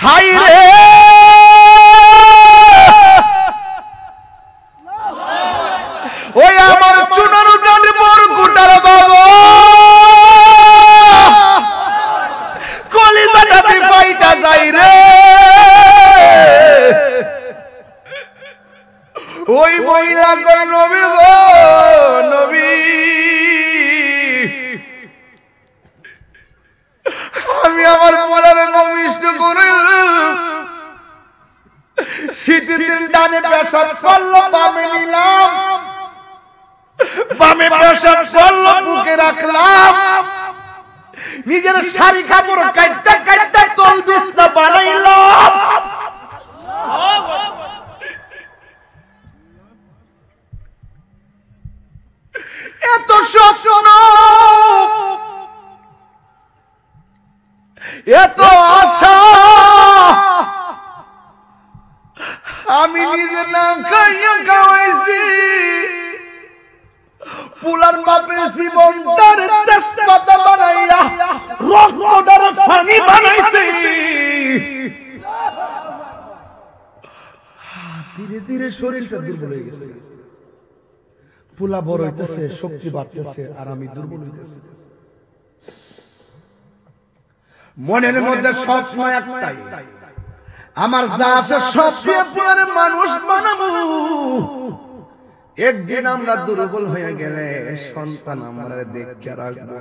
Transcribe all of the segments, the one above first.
High রে ওই আমার চুনার গান বরকুটার বাবা কলিজাটাতে ফাইটা যাই রে ওই মহিলা কই নবী গো নবী আমি আমার মরারে নমিষ্ট করে শীতের দিন ডানে পেশাব করলো বামে নিলাম বামে পেশাব করলো বুকে রাখলাম নিজের শাড়ি কাপড় কাটতে কাটতে তল বিছনা বানাইলাম এত স্বপ্ন এত আশা আমি নিজে না খাইয়া খাওয়াইছি পুলার বাপের জীবনটার তেজপাতা বানাইয়া রক্তটার পানি বানাইছি ধীরে ধীরে শরীরটা দুর্বল হয়ে গেছে পুলা বড় হইতেছে শক্তি বাড়তেছে আর আমি দুর্বল হইতেছি মনের মধ্যে সবসময় একটাই আমার যা আছে সব দিয়ে পুরার মানুষ বানাবো একদিন আমরা দুর্বল হয়ে গেলে সন্তান আমরা দেখে রাখবো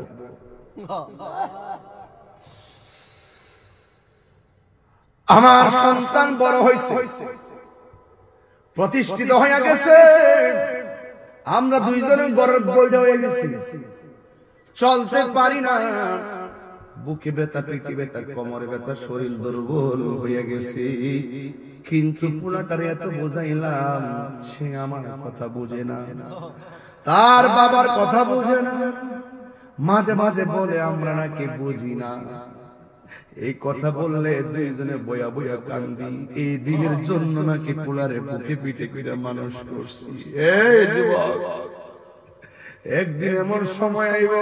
আমার সন্তান বড় হয়েছে প্রতিষ্ঠিত হয়ে গেছে আমরা দুইজনে গর্ব বইটা হয়ে গেছি চলতে পারি না বুকে ব্যথা পিঠে ব্যথা কোমরে ব্যথা শরীর দুর্বল হয়ে গেছে কিন্তু পোলাটারে এত বোঝাইলাম সে আমার কথা বুঝে না তার বাবার কথা বুঝে না মাঝে মাঝে বলে আমরা নাকি বুঝি না এই কথা বললে দুইজনে বয়া বয়া কান্দি এই দিনের জন্য নাকি পোলারে বুকে পিঠে কইরা মানুষ করছি এই যুবক একদিন এমন সময় আইব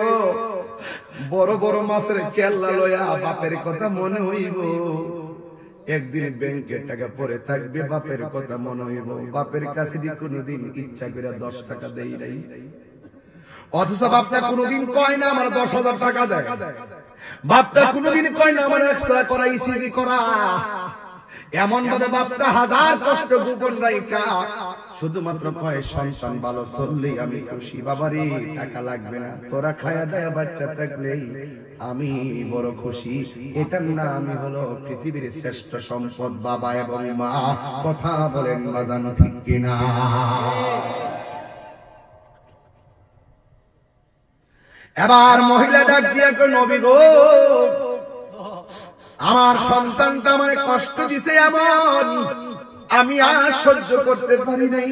বড় বড় মাছের কেল্লা লয়া বাপের কথা মনে হইব একদিন ব্যাংকের টাকা পরে থাকবে বাপের কথা মনে হইব বাপের কাছে দিয়ে কোনদিন ইচ্ছা করে 10 টাকা দেই নাই অথচ বাপটা কোনদিন কয় না আমার 10,000 টাকা দেয় বাপটা কোনদিন কয় না আমার এক্সট্রা করা ইসিজি করা এমন ভাবে বাপটা হাজার কষ্ট গোপন রাইখা শুধুমাত্র কয় সন্তান ভালো চললেই আমি খুশি বাবারে টাকা লাগবে না তোরা খায়া দেয়া বাচ্চা থাকলেই আমি বড় খুশি এটার নামই হলো পৃথিবীর শ্রেষ্ঠ সম্পদ বাবা এবং মা কথা বলেন বাজান ঠিক কিনা এবার মহিলা ডাক দিয়া কই নবী গো আমার সন্তানটা আমারে কষ্ট দিছে এমন আমি আর সহ্য করতে পারি নাই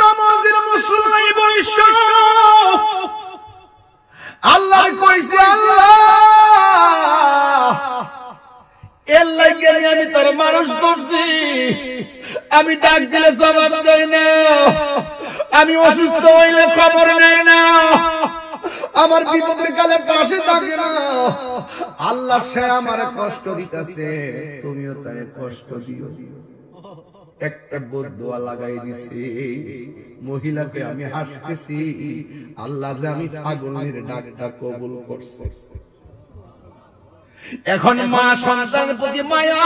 নামাজের মুসল্লি বৈশ্য আল্লাহ কইছে আল্লাহ এর লাগে আমি তোর মানুষ করছি আমি ডাক দিলে জবাব দেই না আমি অসুস্থ হইলে খবর নেই না আমার বিপদের কালে পাশে থাকে না আল্লাহ সে আমারে কষ্ট দিতেছে তুমিও তারে কষ্ট দিও একটা বদদুয়া লাগাই দিছি মহিলাকে আমি হাসতেছি আল্লাহ যে আমি পাগলের ডাকটা কবুল করছে এখন মা সন্তানের প্রতি মায়া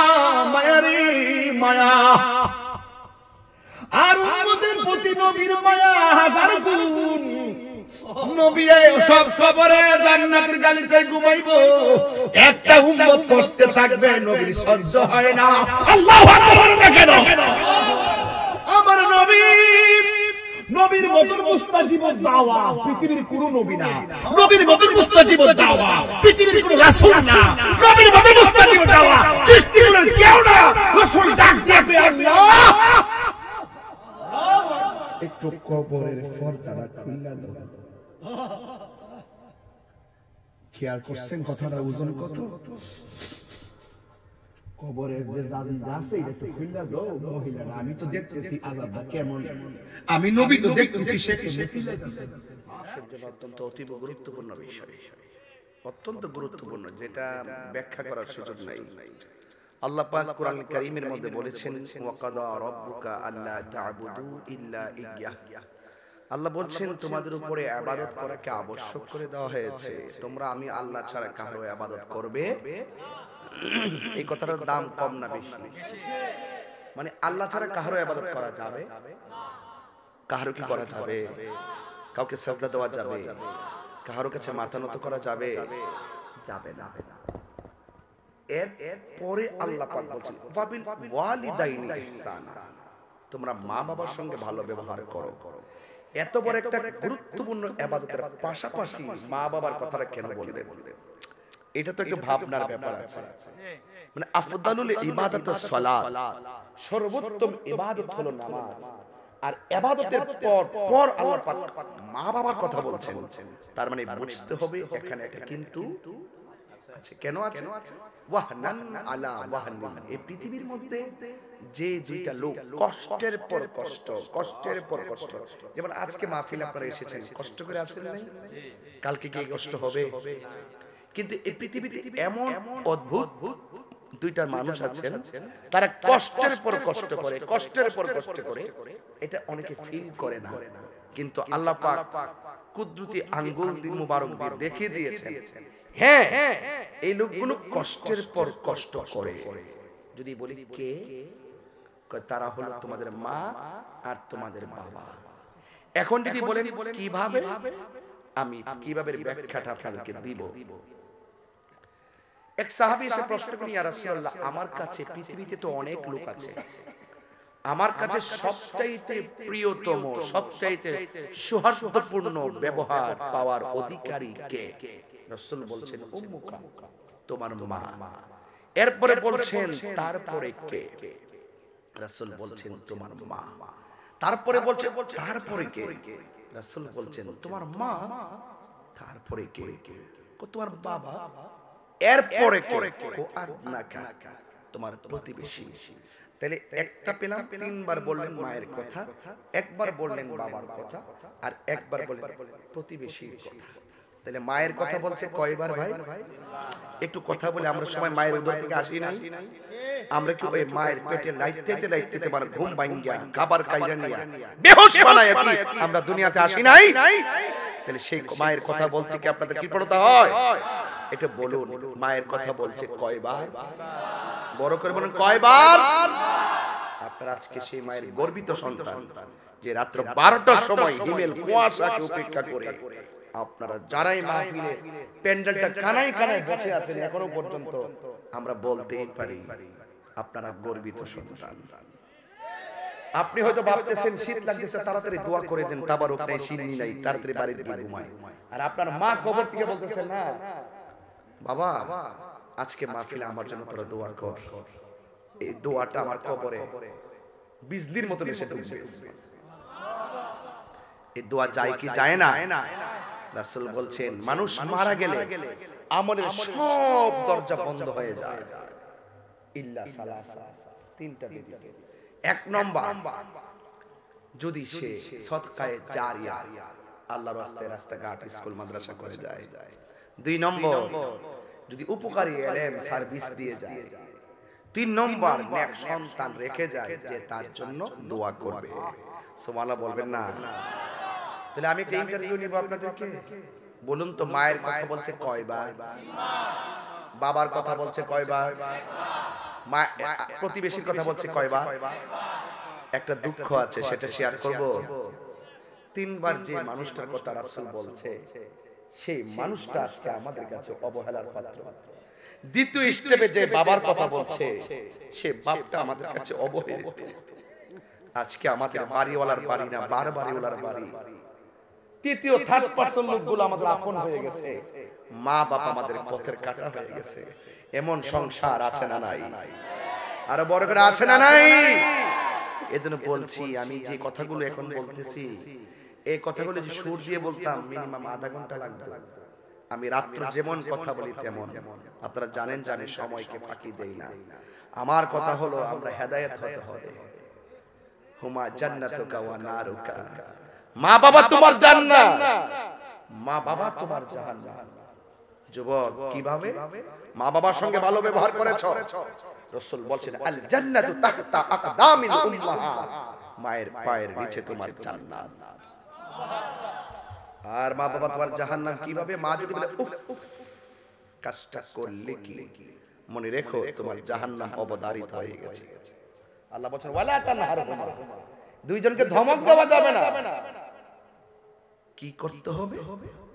মায়া রে মায়া আর উম্মতের প্রতি নবীর মায়া হাজার গুণ নবী সব খবরে জান্নাতের গালিচায় ঘুমাইবো একটা উম্মত কষ্টে থাকবে নবীর সহ্য হয় না আল্লাহু আকবার না কেন আমার নবী নবীর মতন মুস্তাজিব দাওয়া পৃথিবীর কোন নবী না নবীর মতন মুস্তাজিব দাওয়া পৃথিবীর কোন রাসূল না নবীর মতন মুস্তাজিব দাওয়া সৃষ্টির কেউ না রাসূল ডাক দিয়ে আল্লাহ একটু কবরের পর্দাটা খুলে দাও খেয়াল করছেন কথাটা ওজন কত কবরের যে জাদি আছে এটা খুলে দাও মহিলারা আমি তো দেখতেছি আযাবটা কেমন আমি নবী তো দেখতেছি সে অত্যন্ত অতীব গুরুত্বপূর্ণ বিষয় অত্যন্ত গুরুত্বপূর্ণ, যেটা ব্যাখ্যা করার সুযোগ নাই। আল্লাহ পাক কোরআন কারীমের মধ্যে বলেছেন, ওয়াকাদা রাব্বুকা আল্লা তা'বুদু ইল্লা ইয়্যাহ। আল্লাহ বলছেন তোমাদের উপরে ইবাদত করাকে আবশ্যক করে দেওয়া হয়েছে, তোমরা আমি আল্লাহ ছাড়া কারো ইবাদত করবে। এই কথাটার দাম কম না বেশি? মানে আল্লাহ ছাড়া কারো ইবাদত করা যাবে? কারো কি করা যাবে? কাউকে সাজদা দেওয়া যাবে? কারো কাছে মাথা নত করা যাবে? যাবে না। এর পরে আল্লাহ পাক বলছেন, ওয়াবিল ওয়ালিদাইনি ইহসানা, তোমরা মা বাবার সঙ্গে ভালো ব্যবহার করো। এত বড় একটা গুরুত্বপূর্ণ ইবাদতের পাশাপাশি মা বাবার কথাটা কেন বললেন? এটা তো একটু ভাবনার ব্যাপার আছে। মানে আফদালুল ইবাদাতুস সালাত, সর্বোত্তম ইবাদত হলো নামাজ। আর ইবাদতের পর আল্লাহ পাক মা বাবার কথা বলছেন, তার মানে বুঝতে হবে এখানে একটা কিন্তু আছে। কেন আছে? ওয়াহনান আলা ওয়াহনিন, এই পৃথিবীর মধ্যে যে দুইটা লোক কষ্টের পর কষ্ট, কষ্টের পর কষ্ট, যেমন আজকে মাহফিলে আপনারা এসেছেন, কষ্ট করে আসেন নাই? কালকে কি কষ্ট হবে? কিন্তু এই পৃথিবীতে এমন অদ্ভুত দুইটা মানুষ আছেন, তারা কষ্টের পর কষ্ট করে, কষ্টের পর কষ্ট করে, এটা অনেকে ফিল করে না। কিন্তু আল্লাহ পাক কুদরতি আঙ্গুল দিয়ে মুবারক দিয়ে দেখিয়ে দিয়েছেন, হ্যাঁ এই লোকগুলো কষ্টের পর কষ্ট করে। যদি বলি কে, তারা হলো তোমাদের মা আর তোমাদের বাবা। এখন যদি বলেন কিভাবে, আমি কিভাবে ব্যাখ্যাটা আপনাদেরকে দিব। এক সাহাবী এসে প্রশ্ন করেন, ইয়া রাসূলুল্লাহ, আমার কাছে পৃথিবীতে তো অনেক লোক আছে, আমার কাছে সবচাইতে প্রিয়তম, সবচাইতে সৌহার্দ্যপূর্ণ ব্যবহার পাওয়ার অধিকারী কে? রাসূল বলছেন, উম্মুকা, তোমার মা। এরপরে বলছেন, তারপরে কে? রাসূল বলছেন, তোমার মা। তারপরে বলছেন, তারপরে কে? রাসূল বলছেন, তোমার মা। তারপরে কে? তোমার বাবা। এরপরে কে? আদনাকা, তোমার প্রতিবেশী। তাহলে একটা পেলাম, তিনবার বললেন মায়ের কথা, একবার বললেন বাবার কথা, আর একবার বললেন প্রতিবেশীর কথা। তাহলে মায়ের কথা বলছে কয়বার ভাই? একটু কথা বলে, আমরা সবাই মায়ের উদর থেকে আসি নাই? আমরা কি ওই মায়ের পেটে লাইতে লাইতে মানে ঘুম ভাঙ্গিয়া খাবার খাইয়া নিয়া বেহুশ বানায়া কি আমরা দুনিয়াতে আসি নাই? তাহলে সেই মায়ের কথা বলতে কি আপনাদের কৃপণতা হয়? এটা বলুন, মায়ের কথা বলছে কয়বার? বড় করে বলুন, কয়বার? আপনারা আজকে সেই মায়ের গর্বিত সন্তান, যে রাত্র 12টার সময় হিমেল কুয়াশাকে উপেক্ষা করে আপনারা যারাই মাহফিলে প্যান্ডেলটা কানায় কানায় বসে আছেন, এখনো পর্যন্ত আমরা বলতেই পারি আপনারা গর্বিত সন্তান। আপনি হয়তো ভাবতেছেন শীত লাগতেছে, তাড়াতাড়ি দোয়া করে দেন, তাবারক নাই, শিরনি নাই, তাড়াতাড়ি বাড়িতে গিয়ে ঘুমায়। আর আপনার মা কবর থেকে বলতেছেন, না বাবা আজকে মাহফিলে আমার জন্য তোরা দোয়া কর, এই দোয়াটা আমার কবরে বিজলির মতো এসে ঢুকবে। এই দোয়া যায় কি যায় না? রাসূল বলছেন, মানুষ মারা গেলে আমলের সব দরজা বন্ধ হয়ে যায়, ইল্লা সালাসা, তিনটা ব্যতীত। এক নম্বর, যদি সে সদকায়ে জারিয়া, আল্লাহর রাস্তায় রাস্তাঘাট স্কুল মাদ্রাসা করে যায়। দুই নম্বর, যদি উপকারী এলেম সার্ভিস দিয়ে যায়। তিন নম্বর, নেক সন্তান রেখে যায় যে তার জন্য দোয়া করবে। সুবহানাল্লাহ বলবেন না? তাহলে আমি একটা ইন্টারভিউ নিব আপনাদেরকে। বলুন তো, মায়ের কথা বলছে কয়বার? বাবার কথা বলছে কয়বার? প্রতিবেশীর কথা বলছে কয়বার? একটা দুঃখ আছে, সেটা শেয়ার করব। তিনবার যে মানুষটার কথা রাসূল বলছে, সেই মানুষটা আজকে আমাদের কাছে অবহেলার পাত্র। দ্বিতীয় স্টেপে যে বাবার কথা বলছে, সে বাপটা আমাদের কাছে অবহেলিত। আজকে আমাদের বাড়িওয়ালার বাড়ি না, বাড়িওয়ালার বাড়ি। তৃতীয় থার্ড পারসন লোকগুলো আমাদের আপন হয়ে গেছে, মা বাবা আমাদের পথের কাঁটা হয়ে গেছে। এমন সংসার আছে না নাই? আরো বড় করে আছে না নাই? এজন্য বলছি, আমি যে কথাগুলো এখন বলতেছি, এই কথাগুলো যে সুর দিয়ে বলতাম মিনিমাম আধা ঘন্টা লাগতো। আমি রাত্র যেমন কথা বলি তেমন। আপনারা জানেন সময়কে ফাঁকি দেই না। আমার কথা হলো, আমরা হেদায়েত হতে হবে। হুমা জান্নাতুকা ওয়া নারুকা, মা বাবা তোমার জান্নাত, মা বাবা তোমার জাহান্নাম। যুবক কিভাবে মা বাবার সঙ্গে ভালো ব্যবহার করেছো? রাসূল বলছেন আল জান্নাতু তাহতা আকদামিল উম্মাহাত, মায়ের পায়ের নিচে তোমার জান্নাত। আর মা বাবা তোমার জাহান্নাম কিভাবে? মা যদি বলে উফ কাজটা করলে কি, মনে রেখো তোমার জাহান্নাম অবধারিত হয়ে গেছে। আল্লাহ বলেন ওয়ালা তানহারহুমা, দুইজনকে ধমক দেওয়া যাবে না। কি করতে হবে?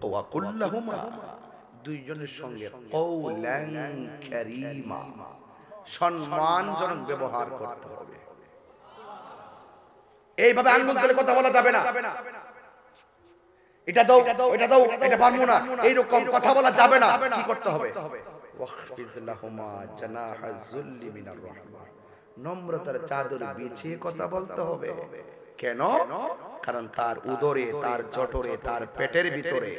ওয়া কুল্লাহুমা, দুইজনের সঙ্গে কওলান কারীমা, সম্মানজনক ব্যবহার করতে হবে। এইভাবে আঙ্গুল তুলে কথা বলা যাবে না, এটা দাও এটা দাও এটা পারবো না, এইরকম কথা বলা যাবে না। কি করতে হবে? ওয়াখফিজ লাহুমা জানাহা যুল্লি মিনার রাহমা, নম্রতার চাদর বিছিয়ে কথা বলতে হবে। কেন? কারণ তার উদরে, তার জঠরে, তার পেটের ভিতরে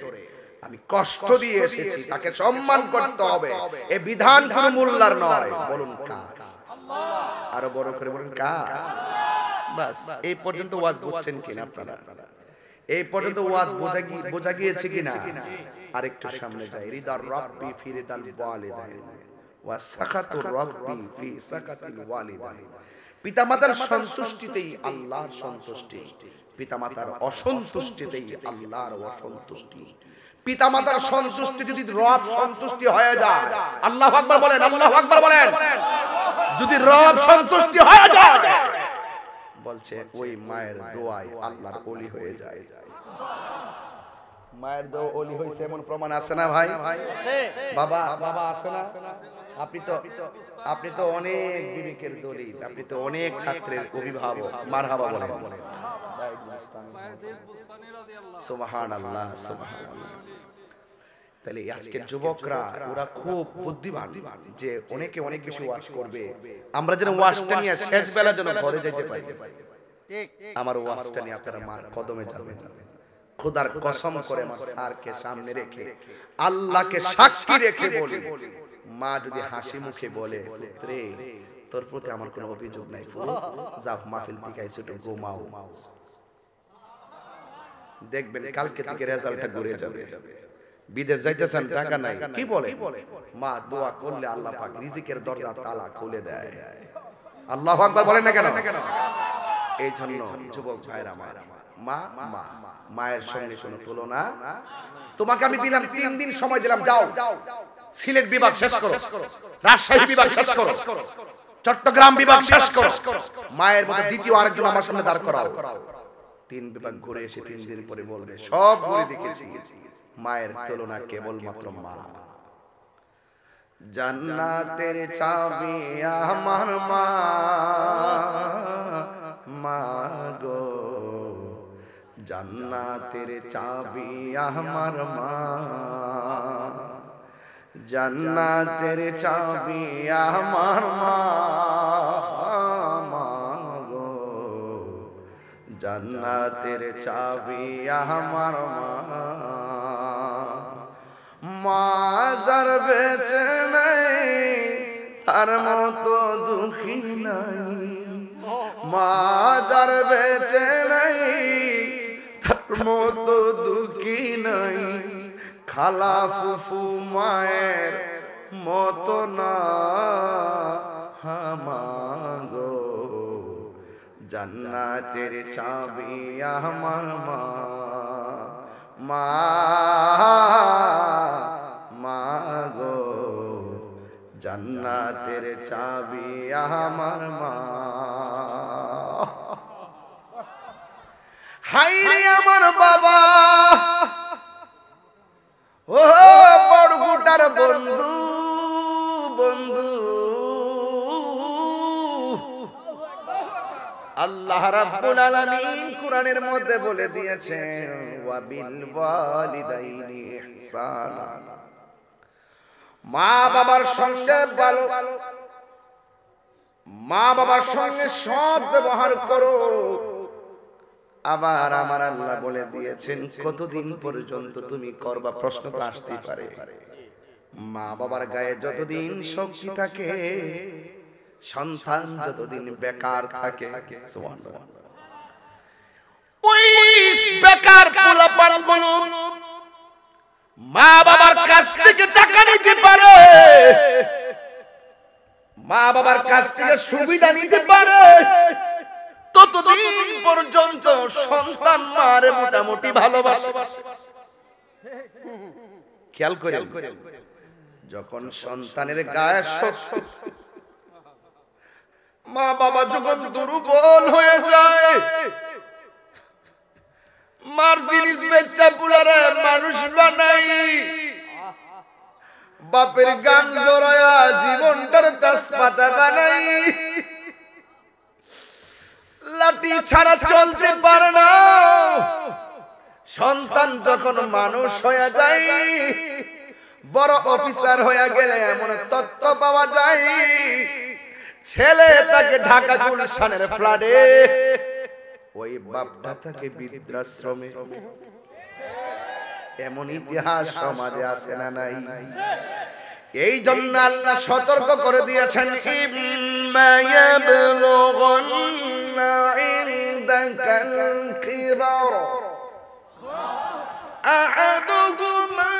আমি কষ্ট দিয়ে এসেছি, তাকে সম্মান করতে হবে। এই বিধান কোনো মোল্লার নয়। বলুন কার? আল্লাহ। আরো বড় করে বলুন কার? বাস এই পর্যন্ত ওয়াজ বুঝছেন কিনা আপনারা? এই পর্যন্ত ওয়াজ বোঝা গিয়েছে কিনা? আরেকটু সামনে যাই। রিদার রাব্বি ফি রিদাল ওয়ালিদাইন ওয়া সাকাতুর রাব্বি ফি সাকাতিল ওয়ালিদাইন, পিতামাতার সন্তুষ্টিতেই আল্লাহর সন্তুষ্টি, পিতামাতার অসন্তুষ্টিতেই আল্লাহর অসন্তুষ্টি। পিতামাতার সন্তুষ্টি যদি রব সন্তুষ্টি হয়ে যায়, আল্লাহু আকবার বলেন, আল্লাহু আকবার বলেন, যদি রব সন্তুষ্টি হয়ে যায়, বলছে ওই মায়ের দোয়ায় আল্লাহর ওলি হয়ে যায়। মায়ের দোয়া ওলি হইছে এমন প্রমাণ আছে না ভাই? বাবা বাবা আছে না? আপনি তো অনেক বিবেকের দলিল, আপনি তো অনেক ছাত্রের অভিভাবক। মারহাবা বলেন। সুবহানাল্লাহ সুবহানাল্লাহ। তাহলে আজকের যুবকরা ওরা খুব বুদ্ধিমান, যে অনেকে অনেক বেশি ওয়াজ করবে, আমরা যেন ওয়াজটা নিয়ে শেষ বেলা যেন ঘরে যেতে পারি। আমার ওয়াজটা নিয়ে আপনারা মার কদমে যাবেন। খোদার কসম করে আমার স্যারকে সামনে রেখে, আল্লাহকে সাক্ষী রেখে বলি, মা যদি হাসি মুখে বলে পুত্রে তোর প্রতি আমার কোনো অভিযোগ নাই, যাও মাহফিল থেকে আইছো একটু ঘুমাও, দেখবেন কালকে থেকে রেজাল্টটা ঘুরে যাবে। বিদেশ যাইতেছেন, টাকা নাই, কি বলে? মা দোয়া করলে আল্লাহ পাক রিজিকের দরজা তালা খুলে দেয়। আল্লাহু আকবার বলেন না কেন? এই জন্য যুবক ভাইরা, মা মা মায়ের সঙ্গে কোনো তুলনা। তোমাকে আমি দিলাম 3 দিন সময় দিলাম, যাও সিলেট বিভাগ শেষ করো, রাজশাহী বিভাগ শেষ করো, চট্টগ্রাম বিভাগ শেষ করো, মায়ের মতো দ্বিতীয় আরেকজন আমার সামনে দাঁড় করাও। 3 বিভাগ ঘুরে এসে 3 দিন পরে বলবে সব ঘুরে দেখেছি, মায়ের তুলনা কেবলমাত্র মা। জান্নাতের চাবি আমার মা, মা গো জান্নাতের চাবি আমার মা, জান্নাতের চাবি আমার মা, মা গো জান্নাতের চাবি আমার মা। মা যার বেঁচে নাই তার মতো দুঃখী নাই, মা যার বেঁচে নাই তার মতো দুঃখী নাই, খালা ফুফু মায়ের মতো না হামাগো, জান্নাতের চাবি আমার মা, মা মা গো জান্নাতের চাবি আমার মা। হায়রে আমার বাবা, ও বড়গুটার বন্ধু বন্ধু, আল্লাহ রাব্বুল আলামিন কোরআনের মধ্যে বলে দিয়েছেন ওয়া বিল ওয়ালিদাইনি ইহসানা, মা বাবার সঙ্গে ভালো, মা বাবার সঙ্গে সৎ ব্যবহার করো। আবার আমার আল্লাহ বলে দিয়েছেন কতদিন পর্যন্ত তুমি করবা, প্রশ্ন তো আসতেই পারে। মা বাবার গায়ে যতদিন শক্তি থাকে, সন্তান যতদিন বেকার থাকে, ওই বেকার পোলাপানগুলো মা বাবার কাছ থেকে টাকা নিতে পারে, মা বাবার কাছ থেকে সুবিধা নিতে পারে, ততদিন পর্যন্ত সন্তান মারে মোটামুটি ভালোবাসে। খেয়াল করে, যখন সন্তানের গায়ে শক্তি, মা বাবা যখন দুর্বল হয়ে যায়, মার জিনিস বেচা পুলারে মানুষ বানাই, বাপের গান জড়ায়া জীবনটার তেজপাতা বানাই, লাঠি ছাড়া চলতে পারে না। সন্তান যখন মানুষ হয়ে যায়, বড় অফিসার হয়ে গেলে এমন তথ্য পাওয়া যায়, ছেলে তাকে ঢাকা গুলশানের ফ্ল্যাটে, ওই বাপটা থাকে বৃদ্ধাশ্রমে। এমন ইতিহাস সমাজে আছে না নাই? এই জন্য আল্লাহ সতর্ক করে দিয়েছেন, ইম্মা ইয়াবলুগান্না ইনদাকাল কিবার আহাদুহুমা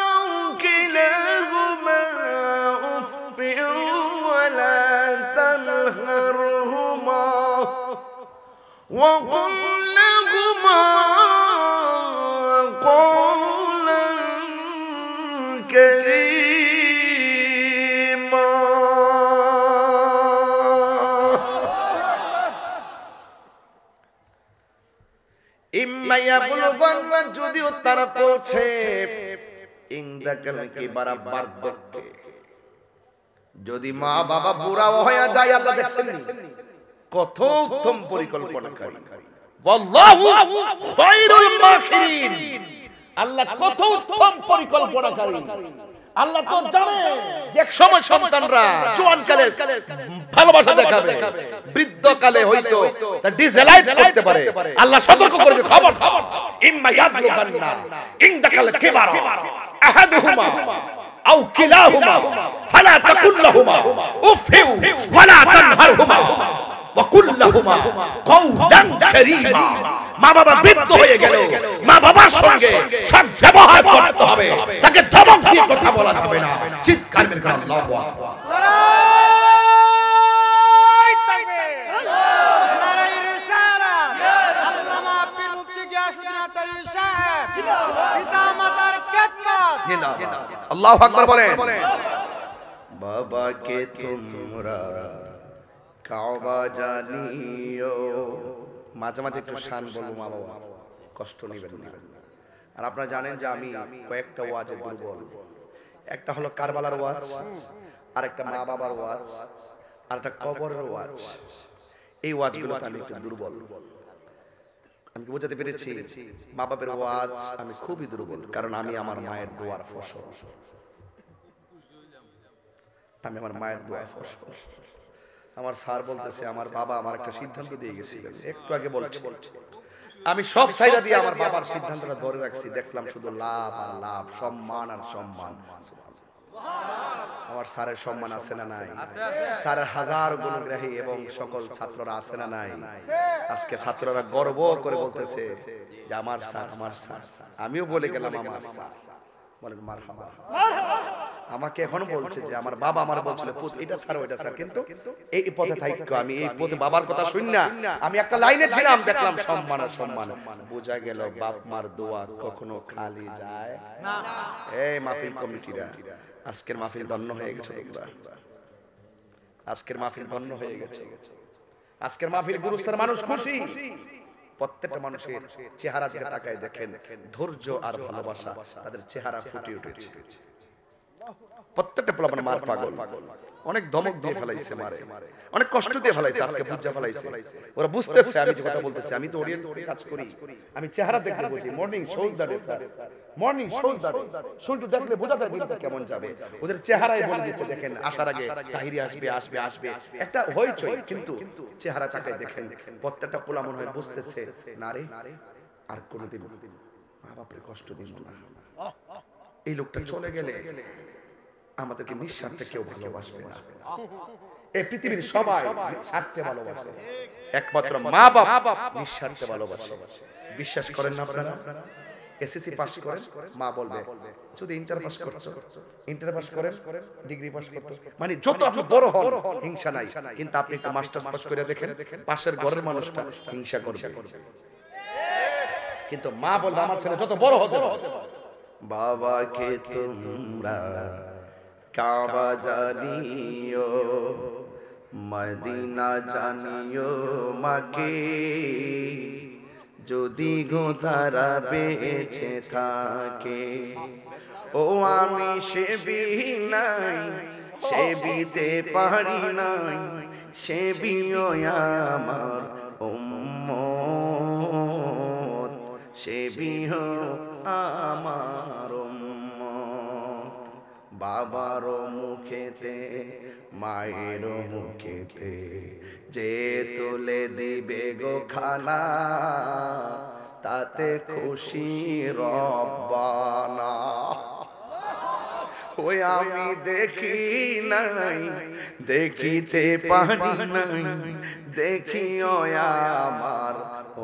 আও কিলাহুমা উফফিন ওয়ালা তানহারহুমা ওয়া কুল লাহুমা قولا كريما। ইম্মা ইয়াবলুগান্না, যদিও তারা পৌঁছে, ইনদাকাল কিবারা, বার্ধক্যে, যদি মা বাবা বুড়া হয়ে যায়, আল্লাহ দেখছেন কত উত্তম পরিকল্পনাকারী, ওয়াল্লাহু খায়রুল মাকিরিন। আল্লাহ কত উত্তম পরিকল্পনাকারী। আল্লাহ তো জানে যে এক সময় সন্তানরা জোয়ানকালে ভালোবাসা দেখাবে, বৃদ্ধকালে হয়তো তা ডিজেলাইজ করতে পারে। আল্লাহ সতর্ক করে দিয়ে খবর, ইম্মা ইয়াবলুগান্না ইনদাকাল কিবারা আহাদুহুমা আও কিলাহুমা ফালা তাকুল লাহুমা উফিউ ওয়ালা তানহারহুমা ওয়া কুল লাহুমা কওলান কারীমা। মা বাবা বৃদ্ধ হয়ে গেল, মা বাবার সঙ্গে সৎ ব্যবহার করতে হবে, তাকে ধমক দিয়ে কথা বলা যাবে না। চিৎকার মেরে আল্লাহু আকবার। নারায়ে তাকবীর, নারায়ে রিসালাত। আল্লামা পীর মুফতি গিয়াসউদ্দিন আতারি সাহেব পিতা মাতার খেদমত। আল্লাহু আকবার বলেন। বাবাকে তোমরা কাবা জানিও। মাঝে মাঝে একটু শান বলবো, মা বাবা কষ্ট নেবেন না। আর আপনারা জানেন যে আমি কয়েকটা ওয়াজে দুর্বল। একটা হলো কারবালার ওয়াজ, আর একটা মা বাবার ওয়াজ, আর একটা কবরের ওয়াজ। এই ওয়াজগুলোতে আমি একটু দুর্বল। আমি কি বোঝাতে পেরেছি? মা বাবার ওয়াজ আমি খুবই দুর্বল, কারণ আমি আমার মায়ের দোয়ার ফসল। আমি আমার মায়ের দোয়ার ফসল। আমার স্যার বলতেছে, আমার বাবা আমার একটা সিদ্ধান্ত দিয়ে গেছিলেন, একটু আগে বলছে, আমি সব সাইরা দিয়ে আমার বাবার সিদ্ধান্তটা ধরে রাখছি। দেখলাম শুধু লাভ আর লাভ, সম্মান আর সম্মান। আমার স্যারের সম্মান আছে না নাই? স্যারের হাজার গুণগ্রাহী এবং সকল ছাত্ররা আছে না নাই? আজকে ছাত্ররা গর্ব করে বলতেছে যে আমার স্যার, আমার স্যার। আমিও বলে গেলাম আমার স্যার। বলেন মারহাবা। আমাকে এখন বলছে যে আমার বাবা আমার বলছিল এটা ছাড়ো এটা ছাড়, কিন্তু এই পথে থাইকো। আমি এই পথে বাবার কথা শুনি না, আমি একটা লাইনে ছিলাম, দেখলাম সম্মান আর সম্মান। বোঝা গেল বাপ মার দোয়া কখনো খালি যায় না। এই মাহফিল কমিটিরা, আজকের মাহফিল ধন্য হয়ে গেছে তোমরা। আজকের মাহফিল ধন্য হয়ে গেছে। আজকের মাহফিল গুরুস্থার মানুষ খুশি। প্রত্যেকটা মানুষের চেহারা দিকে তাকায় দেখেন, ধৈর্য আর ভালোবাসা তাদের চেহারা ফুটে উঠেছে। প্রত্যেকটা পোলাপান মার পাগল, অনেক ধমক দিয়ে ফেলাইছে, মারে অনেক কষ্ট দিয়ে ফেলাইছে, আজকে বুঝা ফেলাইছে। ওরা বুঝতেছে আমি যে কথা বলতেছি, আমি তো অডিয়েন্স নিয়ে কাজ করি, আমি চেহারা দেখতে বুঝি। মর্নিং শোল্ডারে স্যার, মর্নিং শোল্ডারে, শোল্ডার দেখলে বোঝা যায় দিনটা কেমন যাবে। ওদের চেহারায় বলে দিচ্ছে, দেখেন আসার আগে তাহিরি আসবে আসবে আসবে, একটা হইচই, কিন্তু চেহারা তাকায় দেখেন প্রত্যেকটা পোলা মনে হয় বুঝতেছে না রে আর কোনোদিন মা বাপের কষ্ট দিব না। এই লোকটা চলে গেলে আমাদেরকে নিঃস্বার্থে কেউ ভালোবাসবে না। এই পৃথিবীর সবাই স্বার্থে ভালোবাসে, একমাত্র মা বাবা নিঃস্বার্থে ভালোবাসে। বিশ্বাস করেন না আপনারা? এসএসসি পাস করেন, মা বলবে যদি ইন্টার পাস করছো, ইন্টার পাস করেন, ডিগ্রি পাস করতে, মানে যত আপনি বড় হন হিংসা নাই, কিন্তু আপনি একটু মাস্টার্স পাস করে দেখেন, পাশের ঘরের মানুষটা হিংসা করবে। কিন্তু মা বলবে আমার ছেলে যত বড় হতে পারে। বাবাকে তোমরা কাবা জানিও, মদিনা জানিও মাকে, যদি গো তারা বেঁচে থাকে। ও আমি সেবি নাই, সেবিতে পারি নাই, সেবিও আমার উম্মত, সেবিও আমার উম্মত। বাবার মুখেতে মায়ের মুখেতে যে তুলে দিবে গো খানা, তাতে খুশি রব্বানা। ওই আমি দেখি নাই, দেখিতে পারি নাই, দেখিও আমার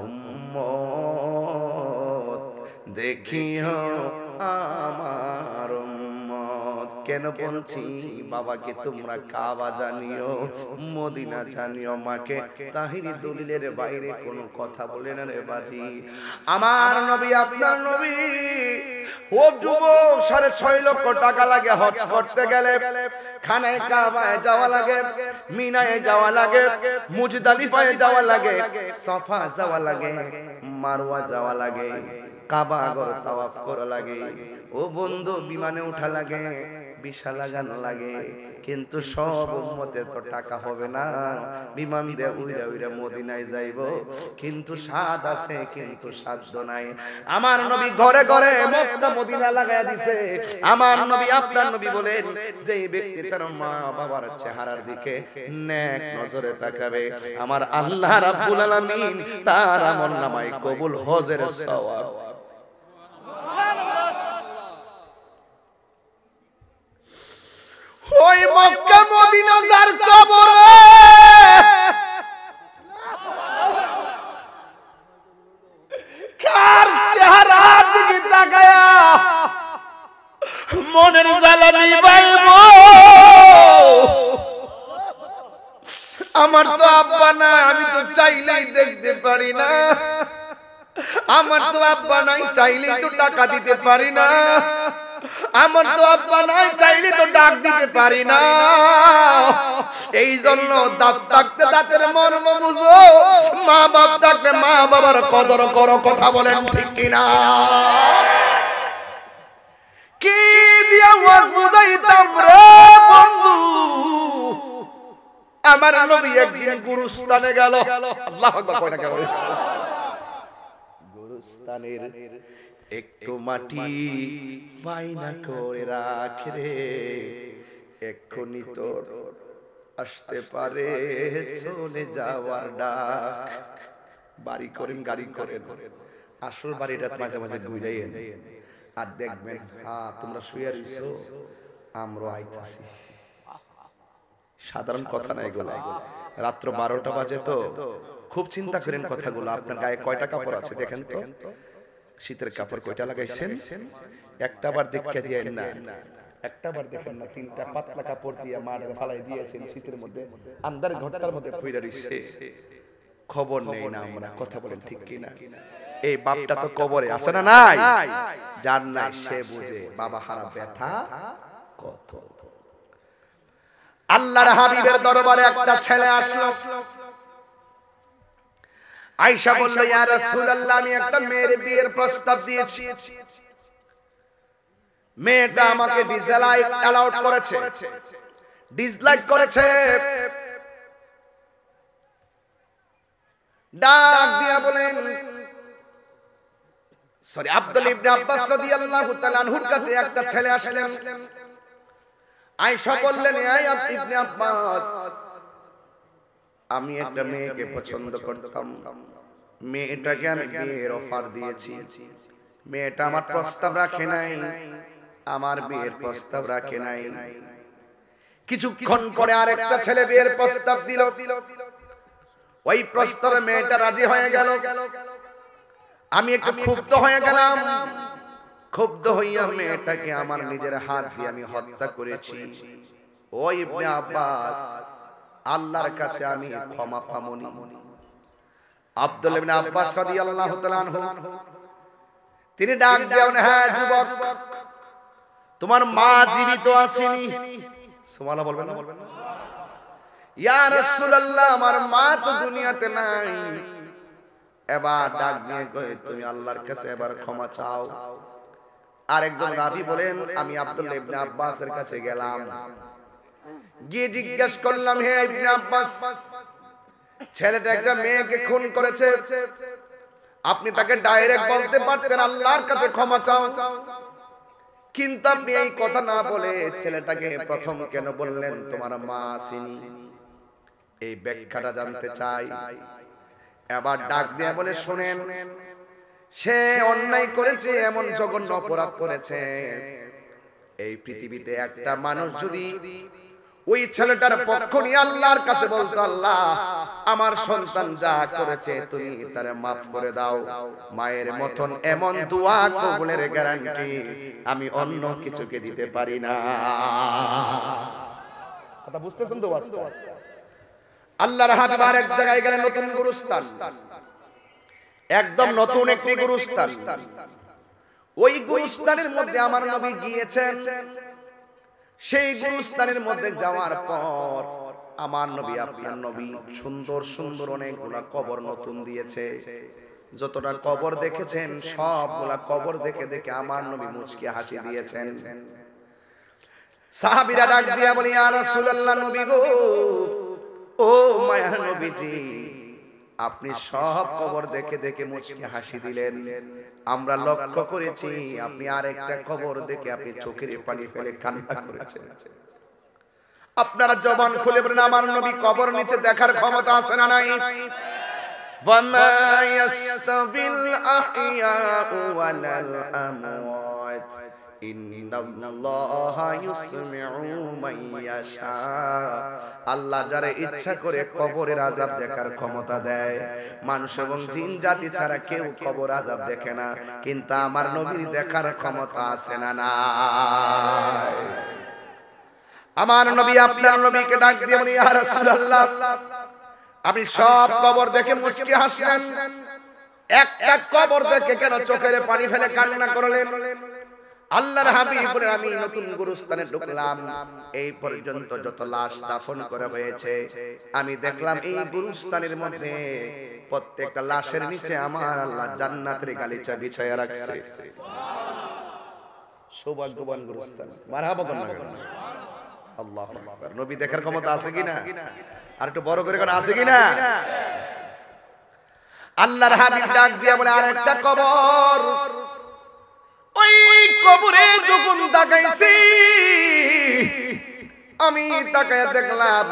উম্মত, দেখিও আমার উম্মত। কেন বলছি বাবাকে তোমরা কাবা জানিও, মদিনা জানিও মাকে, তাহিরি দলিলের বাইরে কোনো কথা বলে না রে বাজি। আমার নবী আপনার নবী, ও যুবক 6.5 লক্ষ টাকা লাগে হজ করতে গেলে, খানায় কাবায় যাওয়া লাগে, মিনায় যাওয়া লাগে, মুজদালিফায় যাওয়া লাগে, সাফা যাওয়া লাগে, মারওয়া যাওয়া লাগে, কাবা ঘর তাওয়াফ করা লাগে। ও বন্ধু বিমানে ওঠা লাগে, ভিসা লাগানো লাগে, কিন্তু সব উম্মতের তো টাকা হবে না। বিমান দিয়ে উইরা উইরা মদিনায় যাইব, কিন্তু স্বাদ আছে কিন্তু সাধ্য নাই। আমার নবী ঘরে ঘরে মক্কা মদিনা লাগায়া দিছে। আমার নবী আপনার নবী বলেন, যে ব্যক্তি তার মা বাবার চেহারার দিকে নেক নজরে তাকাবে, আমার আল্লাহ রাব্বুল আলামিন তার আমলনামায় কবুল হজের সওয়াব। ওই মক্কা মদিনা যার কবরে কার চেহারার দিকে তাকায়া মনের জ্বালা নিবাইব। আমার তো আব্বা না, আমি তো চাইলেই দেখতে পারি না। আমার তো আব্বা নাই, চাইলেই তো টাকা দিতে পারি না। আমার তো আব্বা নাই, চাইলে তো ডাক দিতে পারি না। এই জন্য দাঁত থাকতে দাঁতের মর্ম বুঝো, মা বাপ থাকতে মা বাবার কদর করো। কথা বলেন ঠিক কিনা? কি দিয়া ওয়াজ বুঝাইতাম রে বন্ধু। আমার নবী একদিন গুরুস্থানে গেল। আল্লাহু আকবার কয়টা গেল? গুরুস্থানের একটু মাটি বাইনা করে রাখে রে, এক্ষুনি তোর আসতে পারে চলে যাওয়ার ডাক। বাড়ি করেন গাড়ি করেন, আসল বাড়িটা মাঝে মাঝে বুঝাইয়েন, আর দেখবেন হ্যাঁ তোমরা শুয়ে রইছো, আমরা আইতাছি। সাধারণ কথা না এগুলো। রাত্র 12টা বাজে তো খুব চিন্তা করেন কথাগুলো। আপনার গায়ে কয়টা কাপড় আছে দেখেন তো, শীতের কাপড় কয়টা লাগাইছেন? একটা বার দেখে দিয়েন না, একটা বার দেখেন না, 3টা পাতলা কাপড় দিয়ে মাঠে ফালাই দিয়েছেন শীতের মধ্যে, আন্দার ঘরটার মধ্যে পইরা রইছে, খবর নেই না আমরা। কথা বলেন ঠিক কিনা? এই বাপটা তো কবরে আছে না নাই? যার নাই সে বুঝে বাবা হারা ব্যথা কত। আল্লাহর হাবিবের দরবারে একটা ছেলে আসলো। আয়েশা বলল, ইয়া রাসূলুল্লাহ, আমি একটা মেয়ের বিয়ের প্রস্তাব দিয়েছি, মেয়েটা আমাকে ডিসলাইক অ্যালাউড করেছে, ডিসলাইক করেছে। ডাক দিয়া বলেন, সরি, আব্দুল্লাহ ইবনে আব্বাস রাদিয়াল্লাহু তাআলা আনহুর কাছে একটা ছেলে আসলেন। আয়েশা বললেন, এই ইবনে আব্বাস, আমি একটা মেয়েকে পছন্দ করতাম, মেয়েটাকে আমি বিয়ের অফার দিয়েছি, মেয়েটা আমার প্রস্তাব রাখে নাই, আমার বিয়ের প্রস্তাব রাখে নাই। কিছুক্ষণ পরে আরেকটা ছেলে বিয়ের প্রস্তাব দিল, ওই প্রস্তাবে মেয়েটা রাজি হয়ে গেল। আমি একটু ক্ষুব্ধ হয়ে গেলাম, ক্ষুব্ধ হইয়া মেয়েটাকে আমার নিজের হাত দিয়ে আমি হত্যা করেছি। ও ইবনে আব্বাস, আল্লাহর কাছে আমি ক্ষমা পামনি। আব্দুল্লাহ ইবনে আব্বাস রাদিয়াল্লাহু তাআলা আনহু তিনি ডাক দেন, হ্যাঁ যুবক, তোমার মা জীবিত আছেনি? সুবহানাল্লাহ বলবেন না? ইয়া রাসূলুল্লাহ, আমার মা তো দুনিয়াতে নাই। এবার ডাক দিয়ে কই, তুমি আল্লাহর কাছে এবার ক্ষমা চাও। আরেকজন রাবী বলেন, আমি আব্দুল্লাহ ইবনে আব্বাসের কাছে গেলাম, গিয়ে জিজ্ঞেস করলাম, হে ইবনে আব্বাস, ছেলেটা একটা মেয়েকে খুন করেছে, আপনি তাকে ডাইরেক্ট বলতে পারতেন আল্লাহর কাছে ক্ষমা চাও, কিন্তু আপনি এই কথা না বলে ছেলেটাকে প্রথম কেন বললেন তোমার মা আসেনি? এই ব্যাখ্যাটা জানতে চাই। এবার ডাক দিয়ে বলে, শুনেন, সে অন্যায় করেছে, এমন জঘন্য অপরাধ করেছে, এই পৃথিবীতে একটা মানুষ যদি ওই ছেলেটার পক্ষ নিয়ে আল্লাহর কাছে বলতো, আল্লাহ আমার সন্তান যা করেছে তুমি তারে মাফ করে দাও, মায়ের মতন এমন দোয়া কবুলের গ্যারান্টি আমি অন্য কিছুকে দিতে পারি না। কথা বুঝতেছেন তো? আল্লাহর হাবিব আরেক জায়গায় গেলেন, নতুন গুরুস্থান, একদম নতুন একটি গুরুস্থান। ওই গুরুস্থানের মধ্যে আমার নবী গিয়েছেন। সেই গুরুস্থানের মধ্যে যাওয়ার পর আমার নবী, আপনার নবী সুন্দর সুন্দর অনেকগুলা কবর নতুন দিয়েছে। যতটা কবর দেখেছেন সবগুলা কবর দেখে দেখে আমার নবী মুচকি হাসি দিয়েছেন। সাহাবীরা ডাক দিয়া বলে, ইয়া রাসূলুল্লাহ, নবী গো, ও মায়ার নবীজি, আপনি সব কবর দেখে দেখে মুচকি হাসি দিলেন, আমরা লক্ষ্য করেছি আপনি আরেকটা কবর দেখে আপনি চোখের পানি ফেলে কান্না করেছেন। আপনারা জবান খুলে বলেন, আমার নবী কবর নিচে দেখার ক্ষমতা আছে না নাই? ওয়ামা ইয়াস্তাবিল আহইয়াউ ওয়ালাল আমওয়াত ইন্নাল্লাহা ইউসমিউ মান ইয়াশা। আল্লাহ যারে ইচ্ছা করে কবরের আযাব দেখার ক্ষমতা দেয়। মানুষ এবং জিন জাতি ছাড়া কেউ কবর আযাব দেখে না, কিন্তু আমার নবীর দেখার ক্ষমতা আছে না নাই? আমার নবী আপনার নবীকে ডাক দিয়ে বলে, ইয়া রাসূলুল্লাহ, আপনি সব কবর দেখে মুচকি হাসলেন, একটা কবর দেখে কেন চোখের পানি ফেলে কান্না করলেন? আল্লাহর হাবিব বলেন, আমি নতুন গুরুস্থানে ঢুকলাম, এই পর্যন্ত যত লাশ দাফন করা হয়েছে আমি দেখলাম এই গুরুস্থানের মধ্যে প্রত্যেকটা লাশের নিচে আমার আল্লাহ জান্নাতের গালিচা বিছায়া রাখছে। সৌভাগ্যবান গুরুস্থান। মারহাবা কোন না? আল্লাহু আকবার। নবী দেখার ক্ষমতা আছে কিনা? আর একটু বড় করে কোন আছে কিনা? আল্লাহর হাবিব ডাক দিয়া বলে, আরেকটা কবর। ওই কবরে যখন তাকাইছি আমি তাকায় দেখলাম